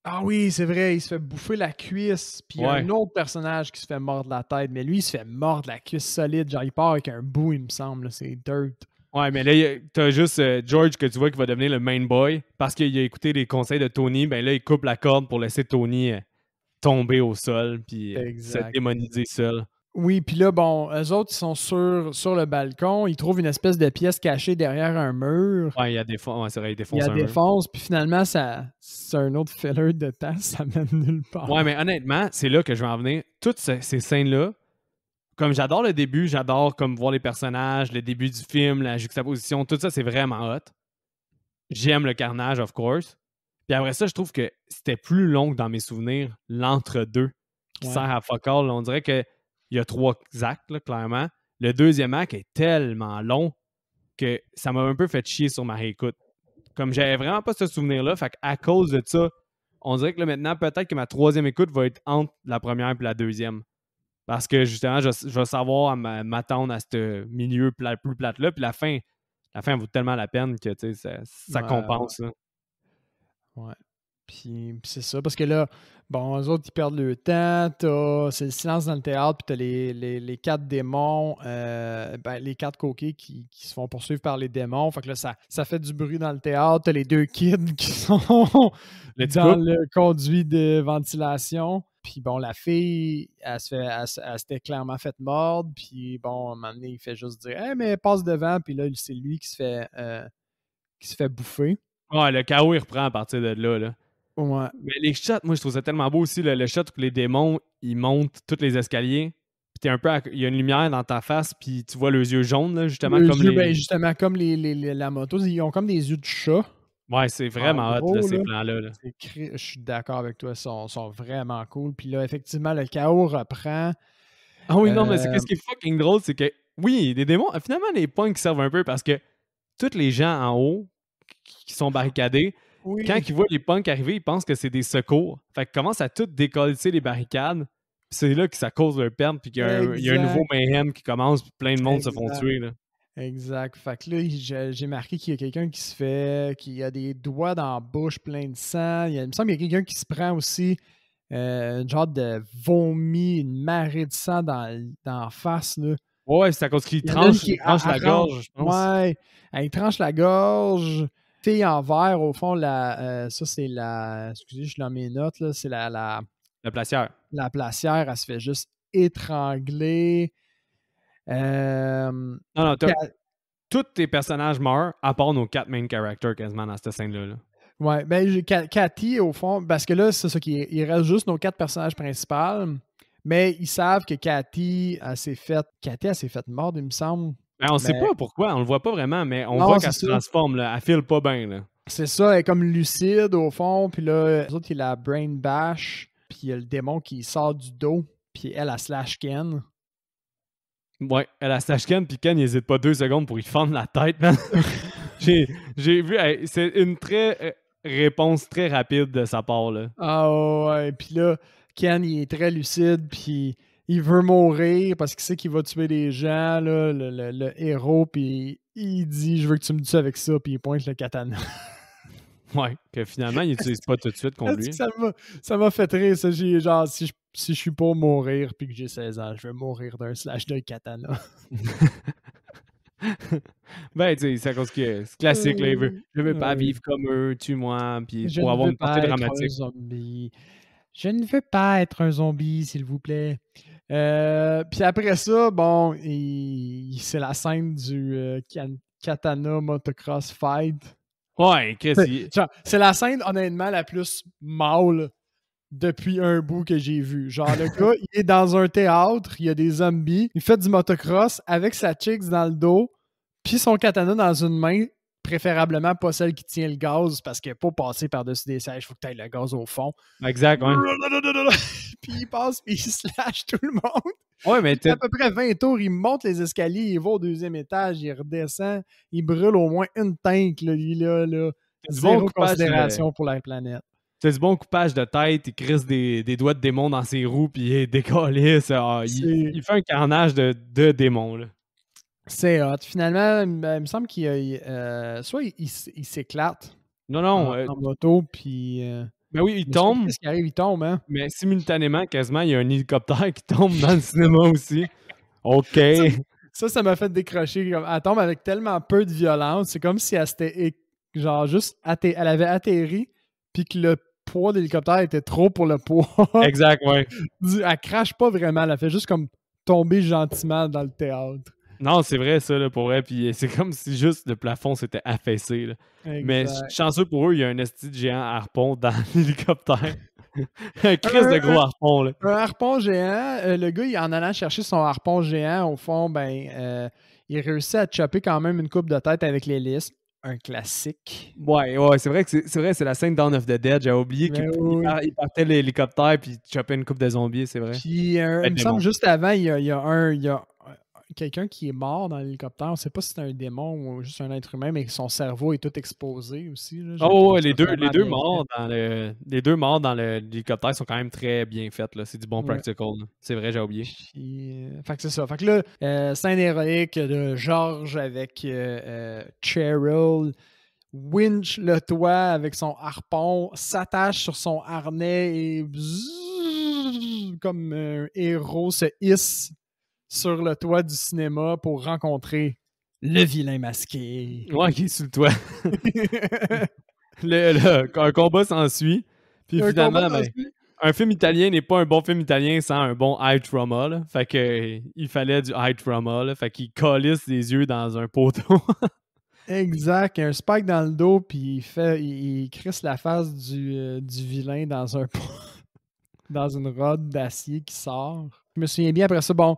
Ah oui, c'est vrai, il se fait bouffer la cuisse. Puis il y a un autre personnage qui se fait mordre la tête, mais lui, il se fait mordre la cuisse solide. Genre, il part avec un bout, il me semble. C'est dirt. Ouais, mais là, t'as juste George que tu vois qui va devenir le main boy. Parce qu'il a écouté les conseils de Tony. Ben là, il coupe la corde pour laisser Tony tomber au sol. Puis se démoniser seul. Oui, puis là, bon, eux autres, ils sont sur le balcon. Ils trouvent une espèce de pièce cachée derrière un mur. Ouais, il défonce un mur. Il défonce, puis finalement, c'est un autre filler de temps. Ça mène nulle part. Ouais, mais honnêtement, c'est là que je vais en venir. Toutes ces scènes-là, comme j'adore le début, j'adore comme voir les personnages, le début du film, la juxtaposition, tout ça, c'est vraiment hot. J'aime le carnage, of course. Puis après ça, je trouve que c'était plus long que dans mes souvenirs, l'entre-deux, qui sert à fuck all. On dirait que il y a 3 actes, là, clairement. Le deuxième acte est tellement long que ça m'a un peu fait chier sur ma réécoute. Comme j'avais vraiment pas ce souvenir-là, fait qu'à cause de ça, on dirait que là, maintenant, peut-être que ma 3e écoute va être entre la première et la deuxième. Parce que justement, je vais savoir m'attendre à ce milieu plus plate-là. Puis la fin vaut tellement la peine que ça compense. Là. Ouais. Puis c'est ça, parce que là, bon, eux autres, ils perdent le temps, c'est le silence dans le théâtre, puis t'as les 4 démons, les 4 coquilles qui se font poursuivre par les démons, fait que là, ça fait du bruit dans le théâtre, t'as les 2 kids qui sont dans le conduit de ventilation, Puis bon, la fille, elle s'était clairement faite mordre. Puis bon, à un moment donné, il fait juste dire « Hey, mais passe devant. » Puis là, c'est lui qui se fait bouffer. Ouais, le chaos, il reprend à partir de là, là. Ouais. Mais les shots, moi, je trouve ça tellement beau aussi, le shot où les démons, ils montent tous les escaliers. Puis t'es un peu... Il y a une lumière dans ta face, puis tu vois les yeux jaunes, là, justement, Les comme yeux, les... ben, justement, comme la moto, ils ont comme des yeux de chat. Ouais, c'est vraiment hot, là, ces plans-là. Là. Je suis d'accord avec toi, ils sont vraiment cool. Puis là, effectivement, le chaos reprend. Ah oui, non, mais c'est ce qui est fucking drôle, c'est que, oui, les démons, finalement, les punks servent un peu parce que tous les gens en haut qui sont barricadés, quand ils voient les punks arriver, ils pensent que c'est des secours. Fait qu'ils commencent à tout décoller les barricades. Puis c'est là que ça cause leur perte, puis qu'il y a un nouveau mayhem qui commence, puis plein de monde se font tuer. Là. Exact. Fait que là, j'ai marqué qu'il y a quelqu'un qui a des doigts dans la bouche plein de sang. Il me semble qu'il y a quelqu'un qui se prend aussi un genre de vomi, une marée de sang dans la face. Là. Ouais, c'est à cause qu'il tranche la gorge, je pense. Ouais, il tranche la gorge. Fille en verre, au fond, ça c'est la... Excusez, je suis dans mes notes, là. C'est la placière. La placière, elle se fait juste étrangler. Non, tous tes personnages meurent, à part nos 4 main characters quasiment dans cette scène-là. Là. Ouais, ben Cathy, au fond, parce que là, c'est ça il reste juste nos 4 personnages principaux, mais ils savent que Cathy, elle s'est faite mordre, il me semble. Ben, on sait pas pourquoi, on le voit pas vraiment, mais on voit qu'elle se transforme, là. Elle file pas bien. Là. C'est ça, elle est comme lucide au fond, puis là, les autres, il y a la brain bash, puis il y a le démon qui sort du dos, puis elle slash Ken. Ouais, elle a slash Ken, puis Ken, il hésite pas 2 secondes pour y fendre la tête, man. J'ai vu, c'est une réponse très rapide de sa part, là. Ah ouais, puis là, Ken, il est très lucide, puis il veut mourir parce qu'il sait qu'il va tuer des gens, là, le héros, puis il dit « Je veux que tu me tues avec ça », puis il pointe le katana. Ouais, que finalement, il n'utilise pas tout de suite contre lui. Ça m'a fait rire, ça. Genre, si je suis pour mourir puis que j'ai 16 ans, je vais mourir d'un slash de katana. Ben, tu sais, c'est à cause que c'est classique, là. Je veux pas vivre comme eux, tue-moi, puis pour avoir une portée dramatique. Je ne veux pas être un zombie, s'il vous plaît. Puis après ça, bon, c'est la scène du katana motocross fight. Ouais, c'est la scène, honnêtement, la plus mâle depuis un bout que j'ai vu. Genre, le gars, il est dans un théâtre, il y a des zombies, il fait du motocross avec sa chicks dans le dos, puis son katana dans une main, préférablement pas celle qui tient le gaz, parce que pour passer par-dessus des sièges, il faut que tu ailles le gaz au fond. Exact, ouais. Puis il passe, puis il slash tout le monde. Ouais, mais à peu près 20 tours, il monte les escaliers, il va au 2e étage, il redescend, il brûle au moins une tank, là, lui, là. Zéro considération pour la planète. C'est du bon coupage de tête, il crisse des doigts de démon dans ses roues, puis il est décollé. Il fait un carnage de démons, là. C'est hot. Finalement, il me semble qu'il soit il s'éclate. Non. En moto, puis... Ben oui, il tombe. Qu'est-ce qui arrive? Il tombe, hein? Mais simultanément, quasiment, il y a un hélicoptère qui tombe dans le cinéma aussi. OK. Ça m'a fait décrocher. Elle tombe avec tellement peu de violence. C'est comme si elle s'était... Genre, juste... Elle avait atterri, puis que le poids de l'hélicoptère était trop pour le poids. Exact, ouais. Elle crache pas vraiment. Elle fait juste comme tomber gentiment dans le théâtre. Non, c'est vrai, ça, là, pour vrai. Puis c'est comme si juste le plafond s'était affaissé. Là. Mais chanceux pour eux, il y a un esti de géant harpon dans l'hélicoptère. Un crise de gros harpon. Là. Un harpon géant. Le gars, en allant chercher son harpon géant, au fond, il réussit à chopper quand même une coupe de tête avec l'hélice. Un classique. Ouais, c'est vrai que c'est la scène Dawn of the Dead. J'avais oublié qu'il partait l'hélicoptère puis il chopait une coupe de zombies, c'est vrai. Puis, il me semble, juste avant, il y a quelqu'un qui est mort dans l'hélicoptère. On ne sait pas si c'est un démon ou juste un être humain, mais son cerveau est tout exposé aussi. Là. Les deux morts dans l'hélicoptère sont quand même très bien faits. Là. C'est du bon practical. Là. C'est vrai, j'ai oublié. Fait que c'est ça. Fait que là, scène héroïque de George avec Cheryl winch le toit avec son harpon, s'attache sur son harnais et comme un héros se hisse sur le toit du cinéma pour rencontrer le vilain masqué. Ouais, qui est sur le toit. Un combat s'ensuit. Puis finalement, un film italien n'est pas un bon film italien sans un bon eye trauma. Là. Fait que il fallait du eye trauma. Là. Fait qu'il calisse les yeux dans un poteau. Exact. Il y a un spike dans le dos, puis il crisse la face du vilain dans dans une rode d'acier qui sort. Je me souviens bien après ça, bon,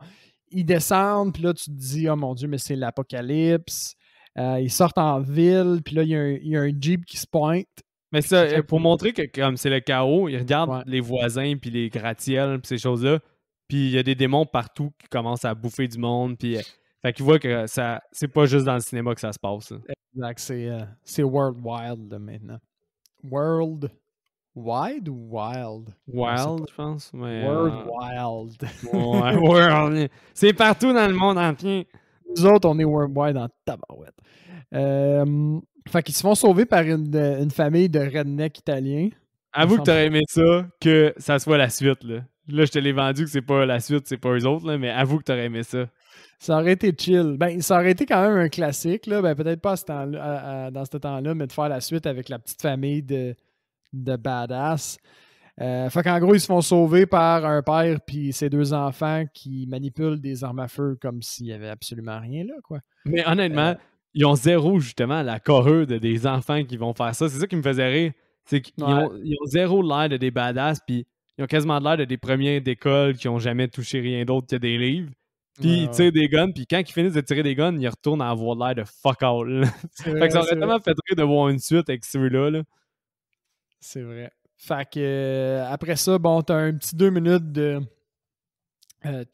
ils descendent, puis là, tu te dis, oh mon Dieu, mais c'est l'apocalypse. Ils sortent en ville, puis là, il y a un Jeep qui se pointe. Mais ça, pour montrer que comme c'est le chaos, ils regardent Ouais. les voisins, puis les gratte-ciels, puis ces choses-là. Puis il y a des démons partout qui commencent à bouffer du monde. Puis, fait qu'ils voient que ça, c'est pas juste dans le cinéma que ça se passe. Là. Exact, c'est World Wild là, maintenant. World Wide ou Wild? Wild, je pense. Mais, World Wild. Ouais, World. C'est partout dans le monde entier. Nous autres, on est World Wide en tabarouette. Fait qu'ils se font sauver par une famille de redneck italiens. Avoue que t'aurais aimé ça, que ça soit la suite. Là, je te l'ai vendu que c'est pas la suite, c'est pas eux autres, là, mais avoue que t'aurais aimé ça. Ça aurait été chill. Ben, ça aurait été quand même un classique, là. Ben, peut-être pas dans ce temps-là, mais de faire la suite avec la petite famille de badass. Fait qu'en gros, ils se font sauver par un père puis ses 2 enfants qui manipulent des armes à feu comme s'il y avait absolument rien là, quoi. Mais honnêtement, ils ont zéro, justement, la coreux des enfants qui vont faire ça. C'est ça qui me faisait rire. C'est qu'ils ont zéro l'air de des badass, puis ils ont quasiment l'air de des premiers d'école qui ont jamais touché rien d'autre que des livres. Puis ils tirent des guns, puis quand ils finissent de tirer des guns, ils retournent à avoir l'air de fuck all. Fait que ça aurait tellement fait rire de voir une suite avec ceux-là. Là. C'est vrai. Fait que après ça, bon, t'as un petit 2 minutes de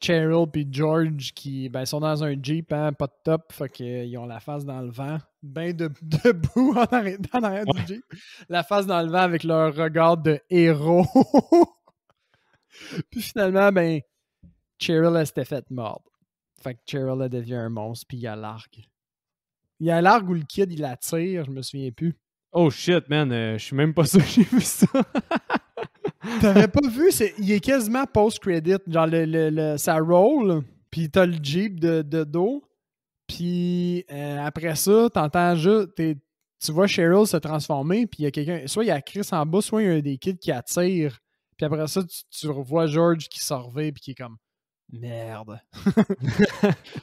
Cheryl puis George qui sont dans un Jeep, hein, pas de top, fait qu'ils ont la face dans le vent, debout en arrière du Jeep, la face dans le vent avec leur regard de héros. Puis finalement, Cheryl, elle s'était faite mordre. Fait que Cheryl, elle devient un monstre, puis il y a l'argue. Il y a l'argue où le kid, il la tire, je me souviens plus. Oh shit, man, je suis même pas sûr que j'ai vu ça. T'avais pas vu? Il est quasiment post-credit. Genre, ça roll, puis t'as le Jeep de dos, puis après ça, t'entends juste... Tu vois Cheryl se transformer, puis il y a quelqu'un... Soit il y a Chris en bas, soit il y a des kids qui attirent. Puis après ça, tu revois George qui sort puis qui est comme... Merde.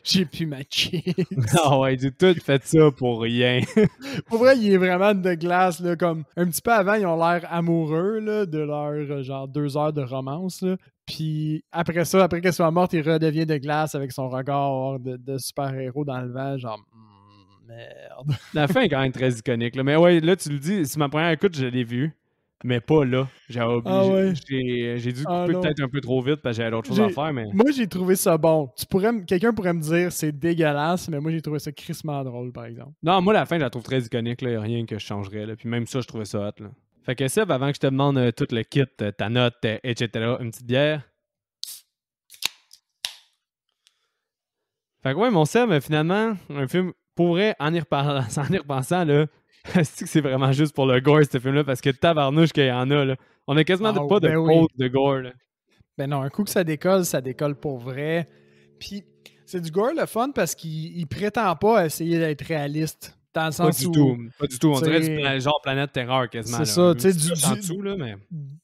J'ai plus ma cheese. Ah ouais, j'ai tout fait ça pour rien. Pour vrai, il est vraiment de glace, là, comme un petit peu avant, ils ont l'air amoureux là, de leur genre 2 heures de romance. Là. Puis après ça, après qu'elle soit morte, il redevient de glace avec son regard de super-héros dans le vent, genre merde. La fin est quand même très iconique. Là. Mais ouais, là, tu le dis, c'est ma première écoute, je l'ai vue. Mais pas là. J'ai dû couper peut-être un peu trop vite parce que j'avais d'autres choses à faire. Mais... Moi, j'ai trouvé ça bon. Quelqu'un pourrait me dire c'est dégueulasse, mais moi, j'ai trouvé ça crissement drôle, par exemple. Non, moi, la fin, je la trouve très iconique. Il n'y a rien que je changerais. Là. Puis même ça, je trouvais ça hot. Là. Fait que Seb, avant que je te demande tout le kit, ta note, etc., une petite bière. Fait que ouais, mon Seb, finalement, un film pourrait, en y repensant, là, c'est vraiment juste pour le gore, ce film-là, parce que tabarnouche qu'il y en a, là. On a quasiment pas de pause de gore, là. Ben non, un coup que ça décolle pour vrai. Puis c'est du gore le fun parce qu'il prétend pas à essayer d'être réaliste. Dans le sens pas du tout. On dirait du genre Planète Terreur quasiment. C'est ça, tu sais,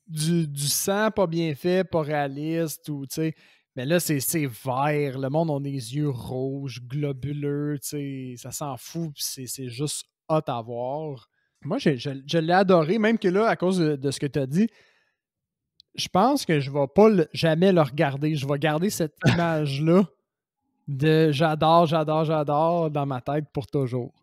du sang pas bien fait, pas réaliste, ou tu sais. Mais là, c'est vert. Le monde a des yeux rouges, globuleux, tu sais. Ça s'en fout, puis c'est juste hot à voir. Moi, je l'ai adoré, même que là, à cause de ce que tu as dit, je pense que je ne vais pas jamais le regarder. Je vais garder cette image-là de j'adore dans ma tête pour toujours.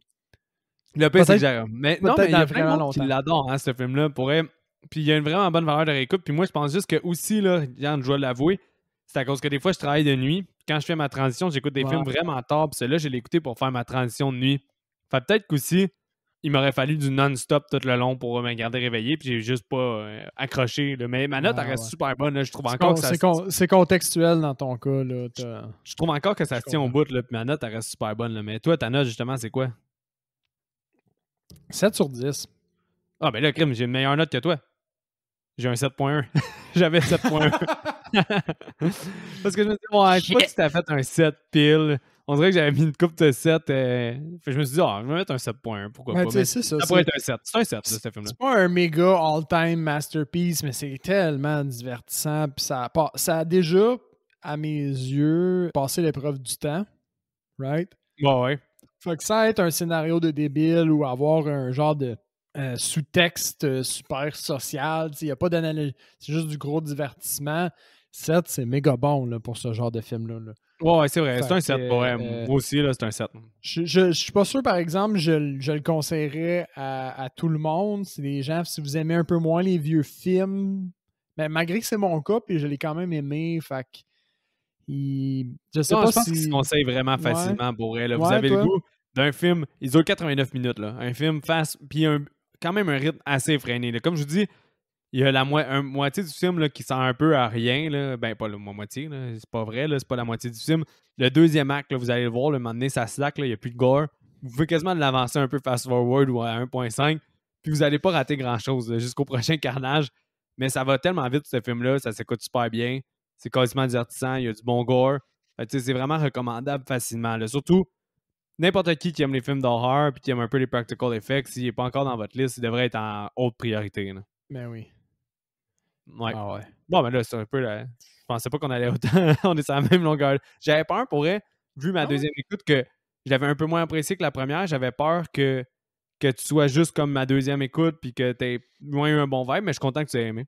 Le pire, c'est que j'aime. Mais non, mais il y a plein de monde qui l'adore, hein, ce film-là. Puis il y a une vraiment bonne valeur de réécoute. Puis moi, je pense juste que aussi, là, Yann, je dois l'avouer, c'est à cause que des fois, je travaille de nuit. Quand je fais ma transition, j'écoute des films vraiment tard. Puis celui-là, je l'ai écouté pour faire ma transition de nuit. Fait peut-être qu'aussi, il m'aurait fallu du non-stop tout le long pour me garder réveillé, puis j'ai juste pas accroché. Là. Mais ma note, elle reste super bonne. Là. Je trouve encore que ça... C'est contextuel dans ton cas. Là, je trouve encore que ça se tient au bout, là, puis ma note, elle reste super bonne. Là. Mais toi, ta note, justement, c'est quoi? 7 sur 10. Ah, ben là, crime, j'ai une meilleure note que toi. J'ai un 7.1. J'avais 7.1. Parce que je me dis, ouais, je sais pas si t'as fait un 7 pile On dirait que j'avais mis une coupe de 7. Je me suis dit, je vais mettre un 7.1, pourquoi pas. Mais c'est ça. Ça pourrait être un 7. C'est un 7, ce film-là. C'est pas un méga all-time masterpiece, mais c'est tellement divertissant. Puis ça a déjà, à mes yeux, passé l'épreuve du temps. Right? Ouais. Fait que sans être un scénario de débile ou avoir un genre de sous-texte super social, il n'y a pas d'analogie. C'est juste du gros divertissement. 7, c'est méga bon là, pour ce genre de film-là. Là. Ouais, c'est vrai. C'est un 7. Moi aussi, là, c'est un 7. Je suis pas sûr, par exemple, je le conseillerais à tout le monde. C'est des gens, si vous aimez un peu moins les vieux films, mais malgré que c'est mon cas, puis je l'ai quand même aimé, fait que je sais pas je pense si... qu'il se conseille vraiment facilement pour elle. Vous avez toi? le goût d'un film, il dure 89 minutes. Là. Un film fast, puis quand même un rythme assez effréné. Là. Comme je vous dis, il y a la moitié du film là, qui sent un peu à rien. Là. Ben, pas la moitié, là. C'est pas vrai, là. C'est pas la moitié du film. Le deuxième acte, là, vous allez le voir, le moment donné, ça slack, là. Il n'y a plus de gore. Vous pouvez quasiment l'avancer un peu fast-forward ou à 1.5, puis vous n'allez pas rater grand-chose là, jusqu'au prochain carnage. Mais ça va tellement vite, ce film-là. Ça s'écoute super bien. C'est quasiment divertissant. Il y a du bon gore. C'est vraiment recommandable facilement. Là. Surtout, n'importe qui aime les films d'horreur et qui aime un peu les practical effects, s'il n'est pas encore dans votre liste, il devrait être en haute priorité. Là. Ben oui. Ouais. Ah ouais. Bon, ben là, c'est un peu... Je pensais pas qu'on allait autant... On est sur la même longueur. J'avais peur, pour vrai, vu ma deuxième écoute, que je l'avais un peu moins apprécié que la première. J'avais peur que tu sois juste comme ma deuxième écoute puis que tu aies moins eu un bon vibe, mais je suis content que tu aies aimé.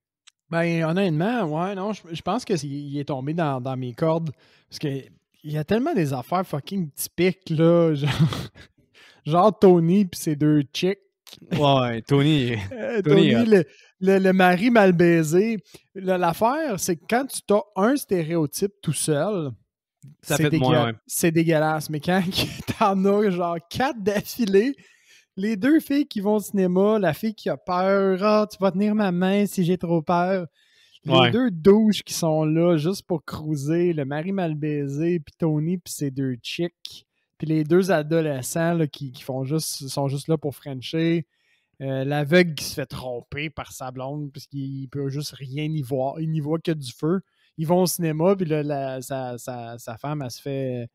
Ben, honnêtement, ouais, non, je pense qu'il est tombé dans mes cordes. Parce que il y a tellement des affaires fucking typiques, là. Genre Tony pis ses deux chicks. Ouais, Tony. Tony, le mari mal baisé. L'affaire, c'est que quand tu as un stéréotype tout seul, c'est dégueulasse. Mais quand t'en as genre 4 d'affilée, les deux filles qui vont au cinéma, la fille qui a peur, tu vas tenir ma main si j'ai trop peur. Les deux douches qui sont là juste pour cruiser, le mari mal baisé, puis Tony, puis ses deux chicks, puis les deux adolescents là, qui sont juste là pour frencher. L'aveugle qui se fait tromper par sa blonde puisqu'il peut juste rien y voir. Il n'y voit que du feu. Ils vont au cinéma, puis là, sa femme, elle se fait...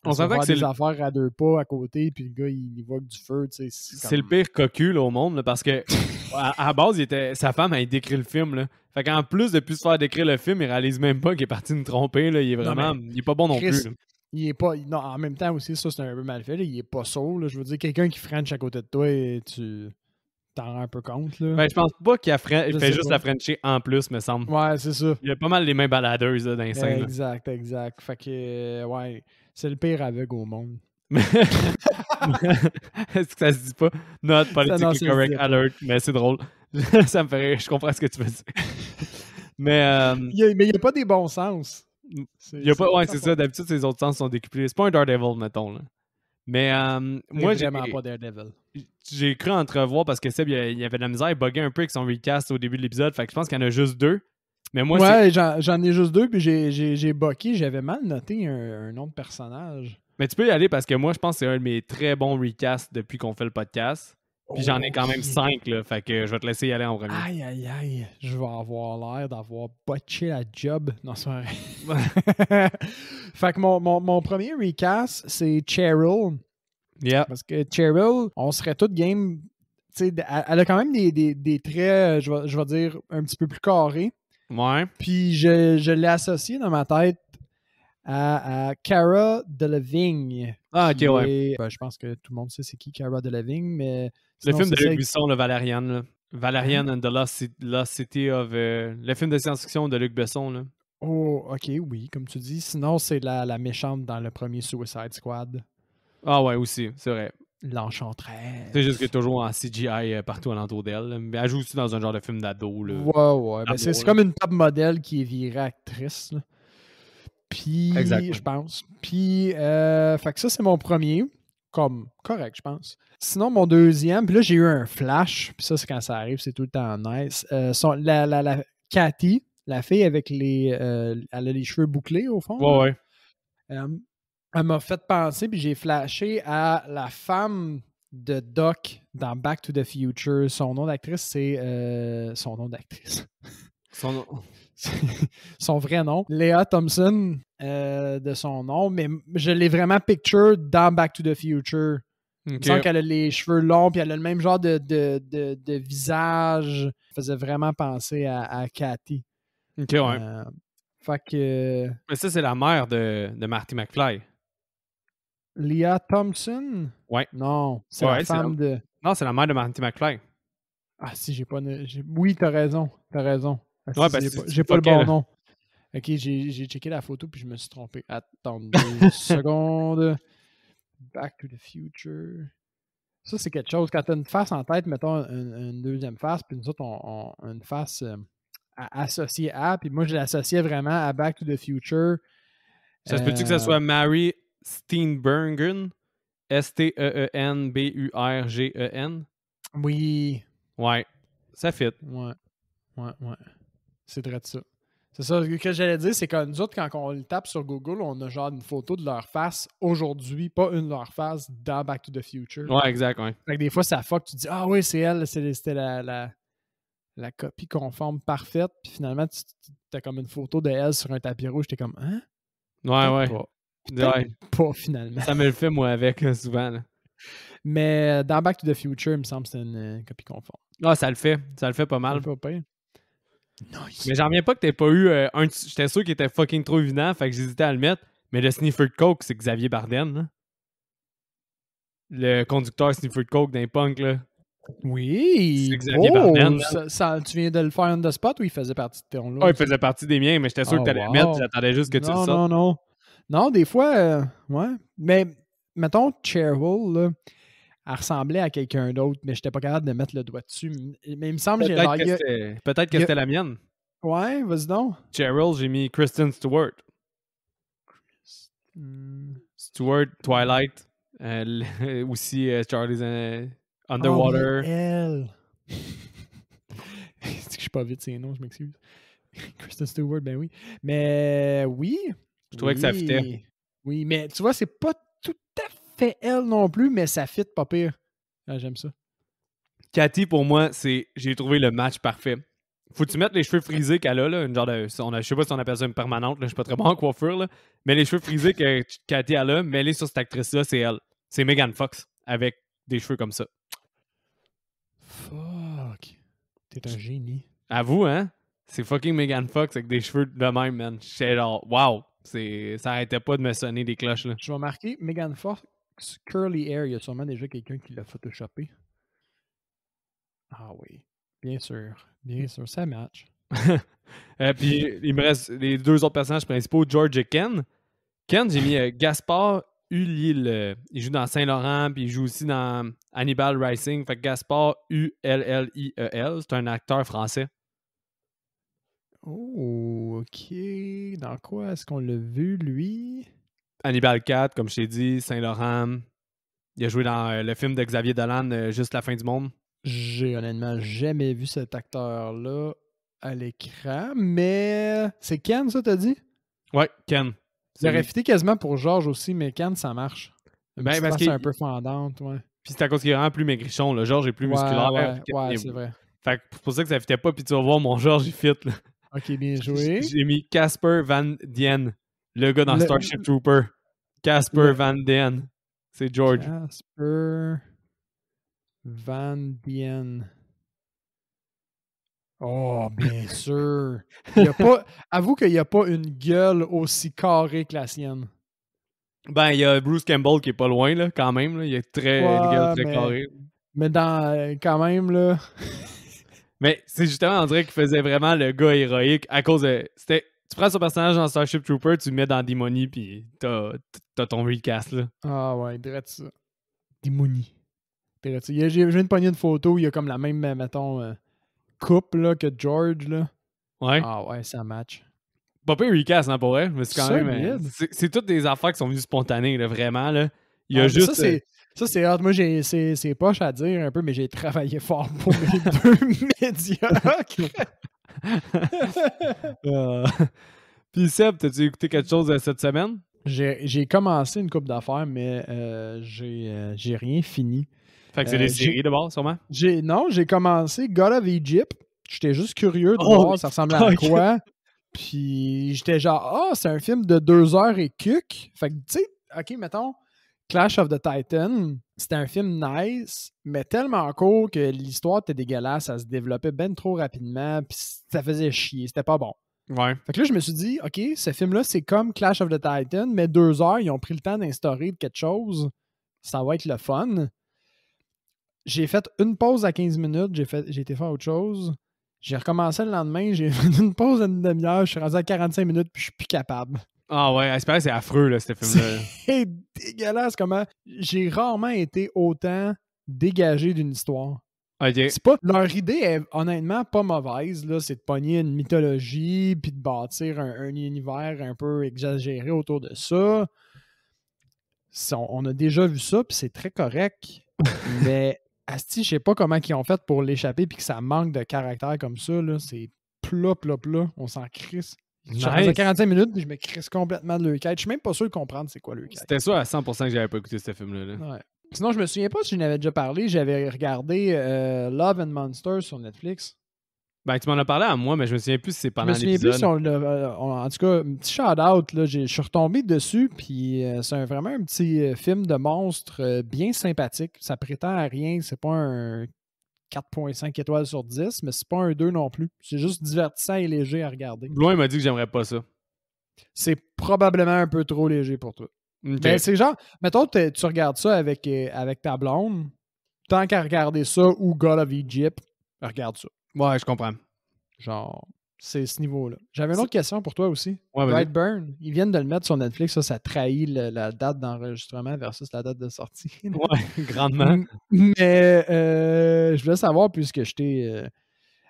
On s'entend que c'est des affaires à 2 pas à côté, puis le gars, il voit que du feu. C'est le pire cocu là, au monde, là, parce que à la base, sa femme a décrit le film. Là. Fait qu'en plus de plus se faire décrire le film, il réalise même pas qu'il est parti nous tromper. Là. Il est vraiment... il est pas bon non plus. Là. Il est pas... Non, en même temps aussi, ça, c'est un peu mal fait. Là. Il est pas sourd. Je veux dire, quelqu'un qui french à côté de toi, et tu t'en rends un peu compte. Là. Ben, je pense pas qu'il fait juste la frencher en plus, me semble. Ouais, c'est ça. Il y a pas mal les mains baladeuses là, dans les scènes. Exact. Fait que, ouais, c'est le pire aveugle au monde. Est-ce que ça se dit pas? Not politically correct alert, mais c'est drôle. Ça me fait rire, je comprends ce que tu veux dire. Mais il n'y a pas des bons sens. Il y a pas, ouais, c'est ça. D'habitude, ces autres sens sont décuplés. C'est pas un Daredevil, mettons. Là. Mais moi, vraiment pas Daredevil. J'ai cru entrevoir parce que Seb, il avait de la misère, il buguait un peu avec son recast au début de l'épisode. Fait que je pense qu'il y en a juste 2. Mais moi, ouais, j'en ai juste 2, puis j'ai bucké. J'avais mal noté un nom de personnage. Mais tu peux y aller parce que moi, je pense que c'est un de mes très bons recasts depuis qu'on fait le podcast. Puis j'en ai quand même 5, là. Fait que je vais te laisser y aller en premier. Aïe. Je vais avoir l'air d'avoir botché la job. Non, c'est vrai. Fait que mon premier recast, c'est Cheryl. Yeah. Parce que Cheryl, on serait tout game. Elle a quand même des traits, je vais dire, un petit peu plus carrés. Ouais. Puis je l'ai associé dans ma tête à Cara Delevingne. Ah, ok, ouais. Je pense que tout le monde sait c'est qui Cara Delevingne, mais... Le film de Luc Besson, le Valérian. Là. Valérian and the Lost City of... le film de science-fiction de Luc Besson. Là. Oh, ok, oui, comme tu dis. Sinon, c'est la méchante dans le premier Suicide Squad. Ah ouais, aussi, c'est vrai. L'Enchanteresse. C'est juste qu'elle est toujours en CGI partout alentour d'elle. Mais elle joue aussi dans un genre de film d'ado. Là. Ouais. Ben, c'est comme une top modèle qui est virée actrice. Là. Puis, je pense. Puis, fait que ça, c'est mon premier. Comme correct, je pense. Sinon, mon deuxième, puis là, j'ai eu un flash. Puis ça, c'est quand ça arrive, c'est tout le temps nice. La Cathy, la fille avec elle a les cheveux bouclés, au fond. Ouais. Elle m'a fait penser, puis j'ai flashé à la femme de Doc dans Back to the Future. Son nom d'actrice, c'est... son nom d'actrice. son vrai nom. Lea Thompson, de son nom, mais je l'ai vraiment picture dans Back to the Future. Il me semble qu'elle a les cheveux longs, puis elle a le même genre de visage. Ça faisait vraiment penser à Cathy. Ok, ouais. Fait que... Mais ça, c'est la mère de Marty McFly. Lea Thompson? Ouais. Non, c'est la femme de... Non, c'est la mère de Marty McFly. Ah si, j'ai pas... Oui, t'as raison. Ah, Ouais, si, j'ai pas le bon nom. Ok, j'ai checké la photo puis je me suis trompé. Attends 2 secondes. Back to the Future. Ça, c'est quelque chose. Quand t'as une face en tête, mettons une deuxième face, puis nous autres, on une face associée à, puis moi, je l'associais vraiment à Back to the Future. Ça se peut-tu que ça soit Mary Steenburgen? Steenburgen? Oui. Ouais. Ça fit. Ouais. C'est vrai de ça. C'est ça que j'allais dire, c'est que nous autres, quand on le tape sur Google, on a genre une photo de leur face aujourd'hui, pas une de leur face dans Back to the Future. Ouais, exact, ouais. Fait que des fois, ça fuck, tu dis « Ah oui, c'est elle, c'était la copie conforme parfaite. » Puis finalement, t'as comme une photo de elle sur un tapis rouge, t'es comme « Hein? » Ouais. Pas finalement. Ça me le fait, moi, avec, souvent. Là. Mais dans Back to the Future, il me semble que c'était une copie conforme. Ah, ça le fait pas mal. Ça le fait pas pire. Nice. Mais j'en reviens pas que t'aies pas eu j'étais sûr qu'il était fucking trop évident, fait que j'hésitais à le mettre. Mais le sniffer de coke, c'est Xavier Barden, là. Le conducteur sniffer de coke d'un punk, là. Oui! C'est Xavier Barden. Tu viens de le faire on the spot ou il faisait partie de ton lot? Ah, il faisait partie des miens, mais j'étais sûr que t'allais le mettre, j'attendais juste que tu le sortes. Non, des fois, ouais. Mais, mettons, Cheryl, là, elle ressemblait à quelqu'un d'autre, mais j'étais pas capable de mettre le doigt dessus. Mais il me semble que peut-être que c'était la mienne. Ouais, vas-y donc. Cheryl, j'ai mis Kristen Stewart. Stewart, Twilight. Aussi Charlie's Underwater. Elle. C'est que je suis pas vite ces noms, je m'excuse. Kristen Stewart, ben oui. Mais oui. Je trouvais que ça fitait. Oui, mais tu vois, c'est pas tout à fait elle non plus, mais ça fit pas pire. Ah, j'aime ça. Cathy, pour moi, j'ai trouvé le match parfait. Faut que tu mettes les cheveux frisés qu'elle a, là, une genre de. Je sais pas si on appelle ça une permanente, là, je suis pas très bon en coiffure, là, mais les cheveux frisés que Cathy a là, mêlés sur cette actrice-là, c'est elle. C'est Megan Fox, avec des cheveux comme ça. Fuck. T'es un génie. Avoue, hein? C'est fucking Megan Fox avec des cheveux de même, man. J'étais genre, wow! Ça arrêtait pas de me sonner des cloches, là. Je vais marquer Megan Fox curly hair. Il y a sûrement déjà quelqu'un qui l'a photoshopé. Ah oui. Bien sûr, ça match. Puis il me reste les deux autres personnages principaux, George et Ken. Ken, j'ai mis Gaspard Ulliel. Il joue dans Saint-Laurent, puis il joue aussi dans Hannibal Rising. Fait que Gaspard Ulliel, c'est un acteur français. Oh, ok. Dans quoi est-ce qu'on l'a vu, lui? Hannibal 4, comme je t'ai dit, Saint-Laurent. Il a joué dans le film de Xavier Dolan, Juste la fin du monde. J'ai honnêtement jamais vu cet acteur-là à l'écran, mais c'est Ken, ça, t'as dit? Ouais, Ken. J'aurais fité quasiment pour George aussi, mais Ken, ça marche. Ben, parce qu'il est un peu fendante, ouais. Puis c'est à cause qu'il est vraiment plus maigrichon. Le George est plus musculaire. Ouais, c'est vrai. Fait que c'est pour ça que ça fitait pas, puis tu vas voir, mon George, il fit, là. Ok, bien joué. J'ai mis Casper Van Dien, le gars dans Starship Trooper. Casper Van Dien. C'est George. Casper Van Dien. Oh, bien sûr. Avoue qu'il n'y a pas une gueule aussi carrée que la sienne. Ben, il y a Bruce Campbell qui est pas loin, là, quand même. Là. Il a une gueule très carrée. Mais quand même, là... Mais c'est justement, on dirait qu'il faisait vraiment le gars héroïque à cause de... Tu prends son personnage dans Starship Trooper, tu le mets dans Demony, puis t'as ton recast, là. Ah ouais, direct ça. Demony. J'ai une poignée de photos, il y a comme la même, mettons, coupe là, que George, là. Ouais. Ah ouais, ça match. Pas pire recast, hein, pour elle, mais c'est quand même... C'est toutes des affaires qui sont venues spontanées, là, vraiment, là. Il y a juste... Ça, c'est hâte. Moi, c'est poche à dire un peu, mais j'ai travaillé fort pour mes deux médiocres. Puis Seb, t'as-tu écouté quelque chose cette semaine? J'ai commencé une couple d'affaires, mais j'ai rien fini. Fait que c'est des séries d'abord, sûrement? Non, j'ai commencé God of Egypt. J'étais juste curieux de voir ça ressemblait à quoi. Puis j'étais genre, c'est un film de 2 heures et cuc. Fait que, tu sais, OK, mettons, Clash of the Titan, c'était un film nice, mais tellement court que l'histoire était dégueulasse, ça se développait ben trop rapidement, puis ça faisait chier, c'était pas bon. Ouais. Fait que là, je me suis dit, OK, ce film-là, c'est comme Clash of the Titan, mais 2 heures, ils ont pris le temps d'instaurer quelque chose. Ça va être le fun. J'ai fait une pause à 15 minutes, j'ai été faire autre chose. J'ai recommencé le lendemain, j'ai fait une pause d'une demi-heure, je suis rendu à 45 minutes, puis je suis plus capable. Ah ouais, c'est affreux, là, ce film-là. C'est dégueulasse comment j'ai rarement été autant dégagé d'une histoire. OK. C'est pas, leur idée est honnêtement pas mauvaise, là, c'est de pogner une mythologie puis de bâtir un univers un peu exagéré autour de ça. On a déjà vu ça, puis c'est très correct. Mais asti, je sais pas comment ils ont fait pour l'échapper puis que ça manque de caractère comme ça. Là. C'est plat. On s'en crisse. Je suis rendu à 45 minutes puis je me crisse complètement de leur quête. Je suis même pas sûr de comprendre c'est quoi leur quête. C'était sûr à 100% que j'avais pas écouté ce film-là. Là. Ouais. Sinon, je me souviens pas si je n'avais déjà parlé. J'avais regardé Love and Monsters sur Netflix. Ben, tu m'en as parlé à moi, mais je me souviens plus si c'est pendant l'épisode. Je me souviens plus si en tout cas, un petit shout-out. Je suis retombé dessus, puis c'est vraiment un petit film de monstre bien sympathique. Ça prétend à rien. C'est pas un 4.5 étoiles sur 10, mais c'est pas un 2 non plus. C'est juste divertissant et léger à regarder. Loin m'a dit que j'aimerais pas ça. C'est probablement un peu trop léger pour toi. Okay. Ben, c'est genre, mettons, tu regardes ça avec ta blonde, tant qu'à regarder ça ou God of Egypt, regarde ça. Ouais, je comprends. Genre, c'est ce niveau-là. J'avais une autre question pour toi aussi. Ouais, Brightburn, ils viennent de le mettre sur Netflix, ça trahit la date d'enregistrement versus la date de sortie. Ouais, grandement. Mais je voulais savoir, puisque j'étais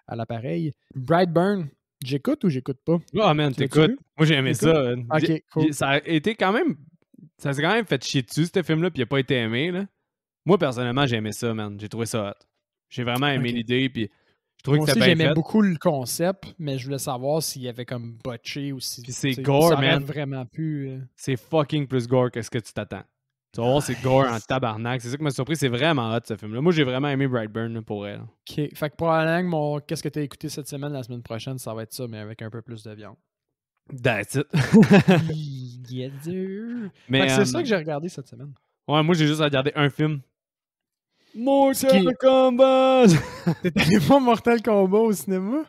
à l'appareil, Brightburn, j'écoute ou j'écoute pas? Oh man, t'écoutes. Moi, j'ai aimé ça. Ok, cool. Ça a été quand même... Ça s'est quand même fait chier dessus, ce film-là, puis il a pas été aimé, là. Moi, personnellement, j'ai aimé ça, man. J'ai trouvé ça hot. J'ai vraiment aimé l'idée, puis je trouvais moi que aussi, c'était bien j'aimais fait. beaucoup le concept, mais je voulais savoir s'il y avait comme botché ou si... Puis c'est gore, ça man. vraiment pu... C'est fucking plus gore que ce que tu t'attends. Tu vas voir, c'est gore en tabarnak. C'est ça qui m'a surpris. C'est vraiment hot, ce film-là. Moi, j'ai vraiment aimé Brightburn, là, pour elle. OK. Fait que probablement que qu'est-ce que tu as écouté cette semaine, la semaine prochaine, ça va être ça, mais avec un peu plus de viande. That's it. Yeah, dur. Mais c'est ça que j'ai regardé cette semaine. Ouais, moi, j'ai juste regardé un film. Mortal Kombat! T'es allé voir Mortal Kombat au cinéma?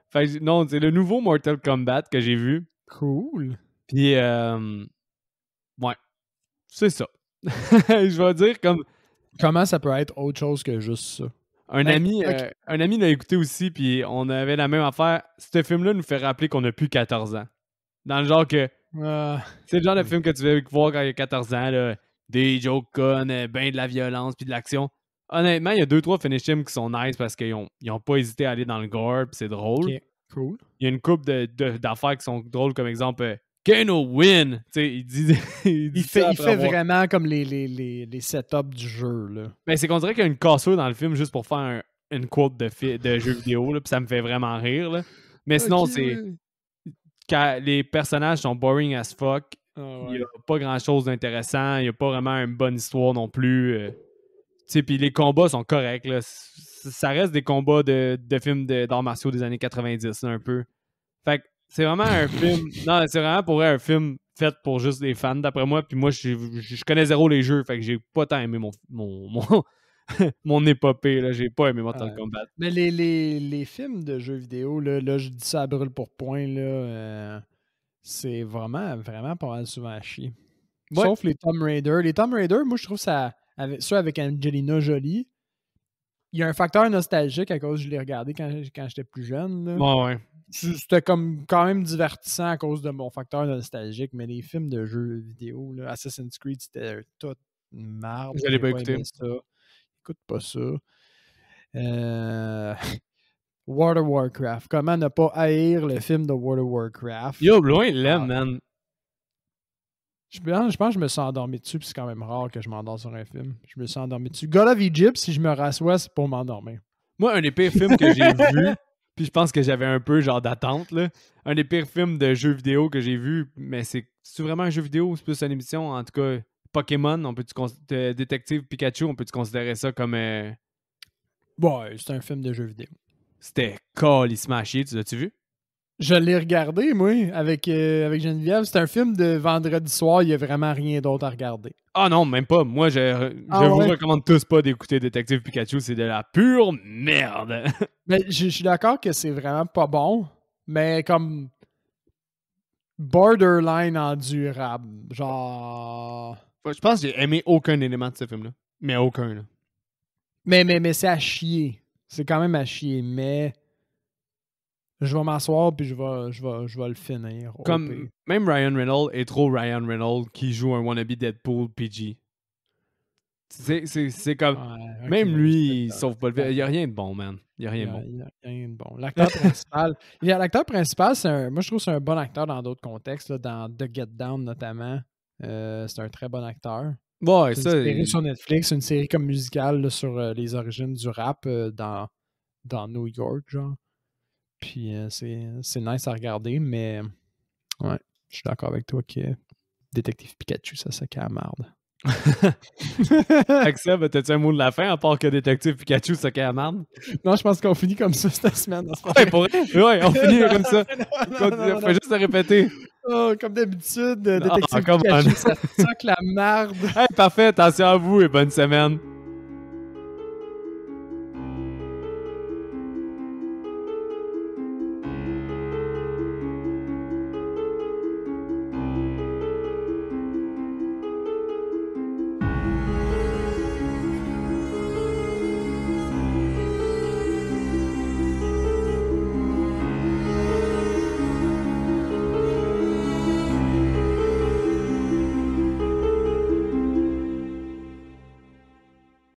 Fait que, non, c'est le nouveau Mortal Kombat que j'ai vu. Cool. Puis, ouais, c'est ça. Je vais dire comme... Comment ça peut être autre chose que juste ça? Un ami l'a écouté aussi, puis on avait la même affaire. Ce film-là nous fait rappeler qu'on a plus 14 ans. Dans le genre que... c'est le genre de film que tu veux voir quand il y a 14 ans, là. Des jokes connes, ben de la violence, puis de l'action. Honnêtement, il y a 2-3 finish films qui sont nice parce qu'ils ont pas hésité à aller dans le gore, puis c'est drôle. Ok, cool. Il y a une couple d'affaires qui sont drôles, comme exemple... Kano win! Tu sais, il fait vraiment comme les setups du jeu, là. Ben, c'est qu'on dirait qu'il y a une cassure dans le film juste pour faire une quote de jeu vidéo, là, puis ça me fait vraiment rire, là. Mais sinon, c'est... Quand les personnages sont boring as fuck, il n'y a pas grand-chose d'intéressant, il n'y a pas vraiment une bonne histoire non plus. Tu sais, puis les combats sont corrects, là. Ça reste des combats de films d'arts martiaux des années 90, là, un peu. Fait que c'est vraiment un film... Non, c'est vraiment pour un film fait pour juste des fans, d'après moi. Puis moi, je connais zéro les jeux, fait que j'ai pas tant aimé mon épopée, là. J'ai pas aimé Mortal Kombat. Mais les films de jeux vidéo, là, je dis ça à brûle pour point, là, c'est vraiment pas mal souvent à chier. Ouais. Sauf les Tomb Raider. Les Tomb Raider, moi, je trouve ça, ça avec Angelina Jolie, il y a un facteur nostalgique à cause que je l'ai regardé quand j'étais plus jeune. Là. Ouais. C'était comme quand même divertissant à cause de mon facteur nostalgique, mais les films de jeux vidéo, là, Assassin's Creed, c'était toute une merde. Je l'ai pas écouté. Ça. Écoute pas ça. World of Warcraft. Comment ne pas haïr le film de World of Warcraft? Yo, loin, il l'aime, man. Je pense que je me suis endormi dessus, puis c'est quand même rare que je m'endors sur un film. Je me suis endormi dessus. God of Egypt, si je me rassois, c'est pour m'endormir. Moi, un des pires films que j'ai vu, puis je pense que j'avais un peu genre d'attente, là. Un des pires films de jeux vidéo que j'ai vu, mais c'est vraiment un jeu vidéo ou c'est plus une émission? En tout cas, Pokémon, Détective Pikachu, on peut-tu considérer ça comme... Ouais, c'est un film de jeu vidéo. C'était calissement à chier, tu l'as-tu vu? Je l'ai regardé, moi, avec Geneviève. C'est un film de vendredi soir, il n'y a vraiment rien d'autre à regarder. Ah non, même pas. Moi, je vous recommande tous pas d'écouter Détective Pikachu. C'est de la pure merde. Mais je suis d'accord que c'est vraiment pas bon, mais comme borderline endurable. Genre. Je pense que j'ai aimé aucun élément de ce film-là. Mais aucun, là. Mais c'est à chier. C'est quand même à chier, mais je vais m'asseoir puis je vais le finir. Comme même Ryan Reynolds est trop Ryan Reynolds qui joue un wannabe Deadpool PG. C'est comme... Ouais, okay, même lui, il sauve pas le film. Il n'y a rien de bon, man. Il n'y a rien de bon. Il n'y a rien de bon. L'acteur principal, moi je trouve que c'est un bon acteur dans d'autres contextes, là, dans The Get Down notamment. C'est un très bon acteur. Ouais, c'est une série sur Netflix, une série comme musicale là, sur les origines du rap dans New York, genre. Puis c'est nice à regarder, mais ouais, je suis d'accord avec toi que Détective Pikachu, ça sac à la marde. Axel, t'as-tu un mot de la fin à part que Détective Pikachu sac à la marde? Non, je pense qu'on finit comme ça cette semaine. Ouais, pour vrai? Ouais, on finit comme ça. On fait juste le répéter. Oh, comme d'habitude, Détective Pikachu, ça sac la marde. Hey, parfait, attention à vous et bonne semaine.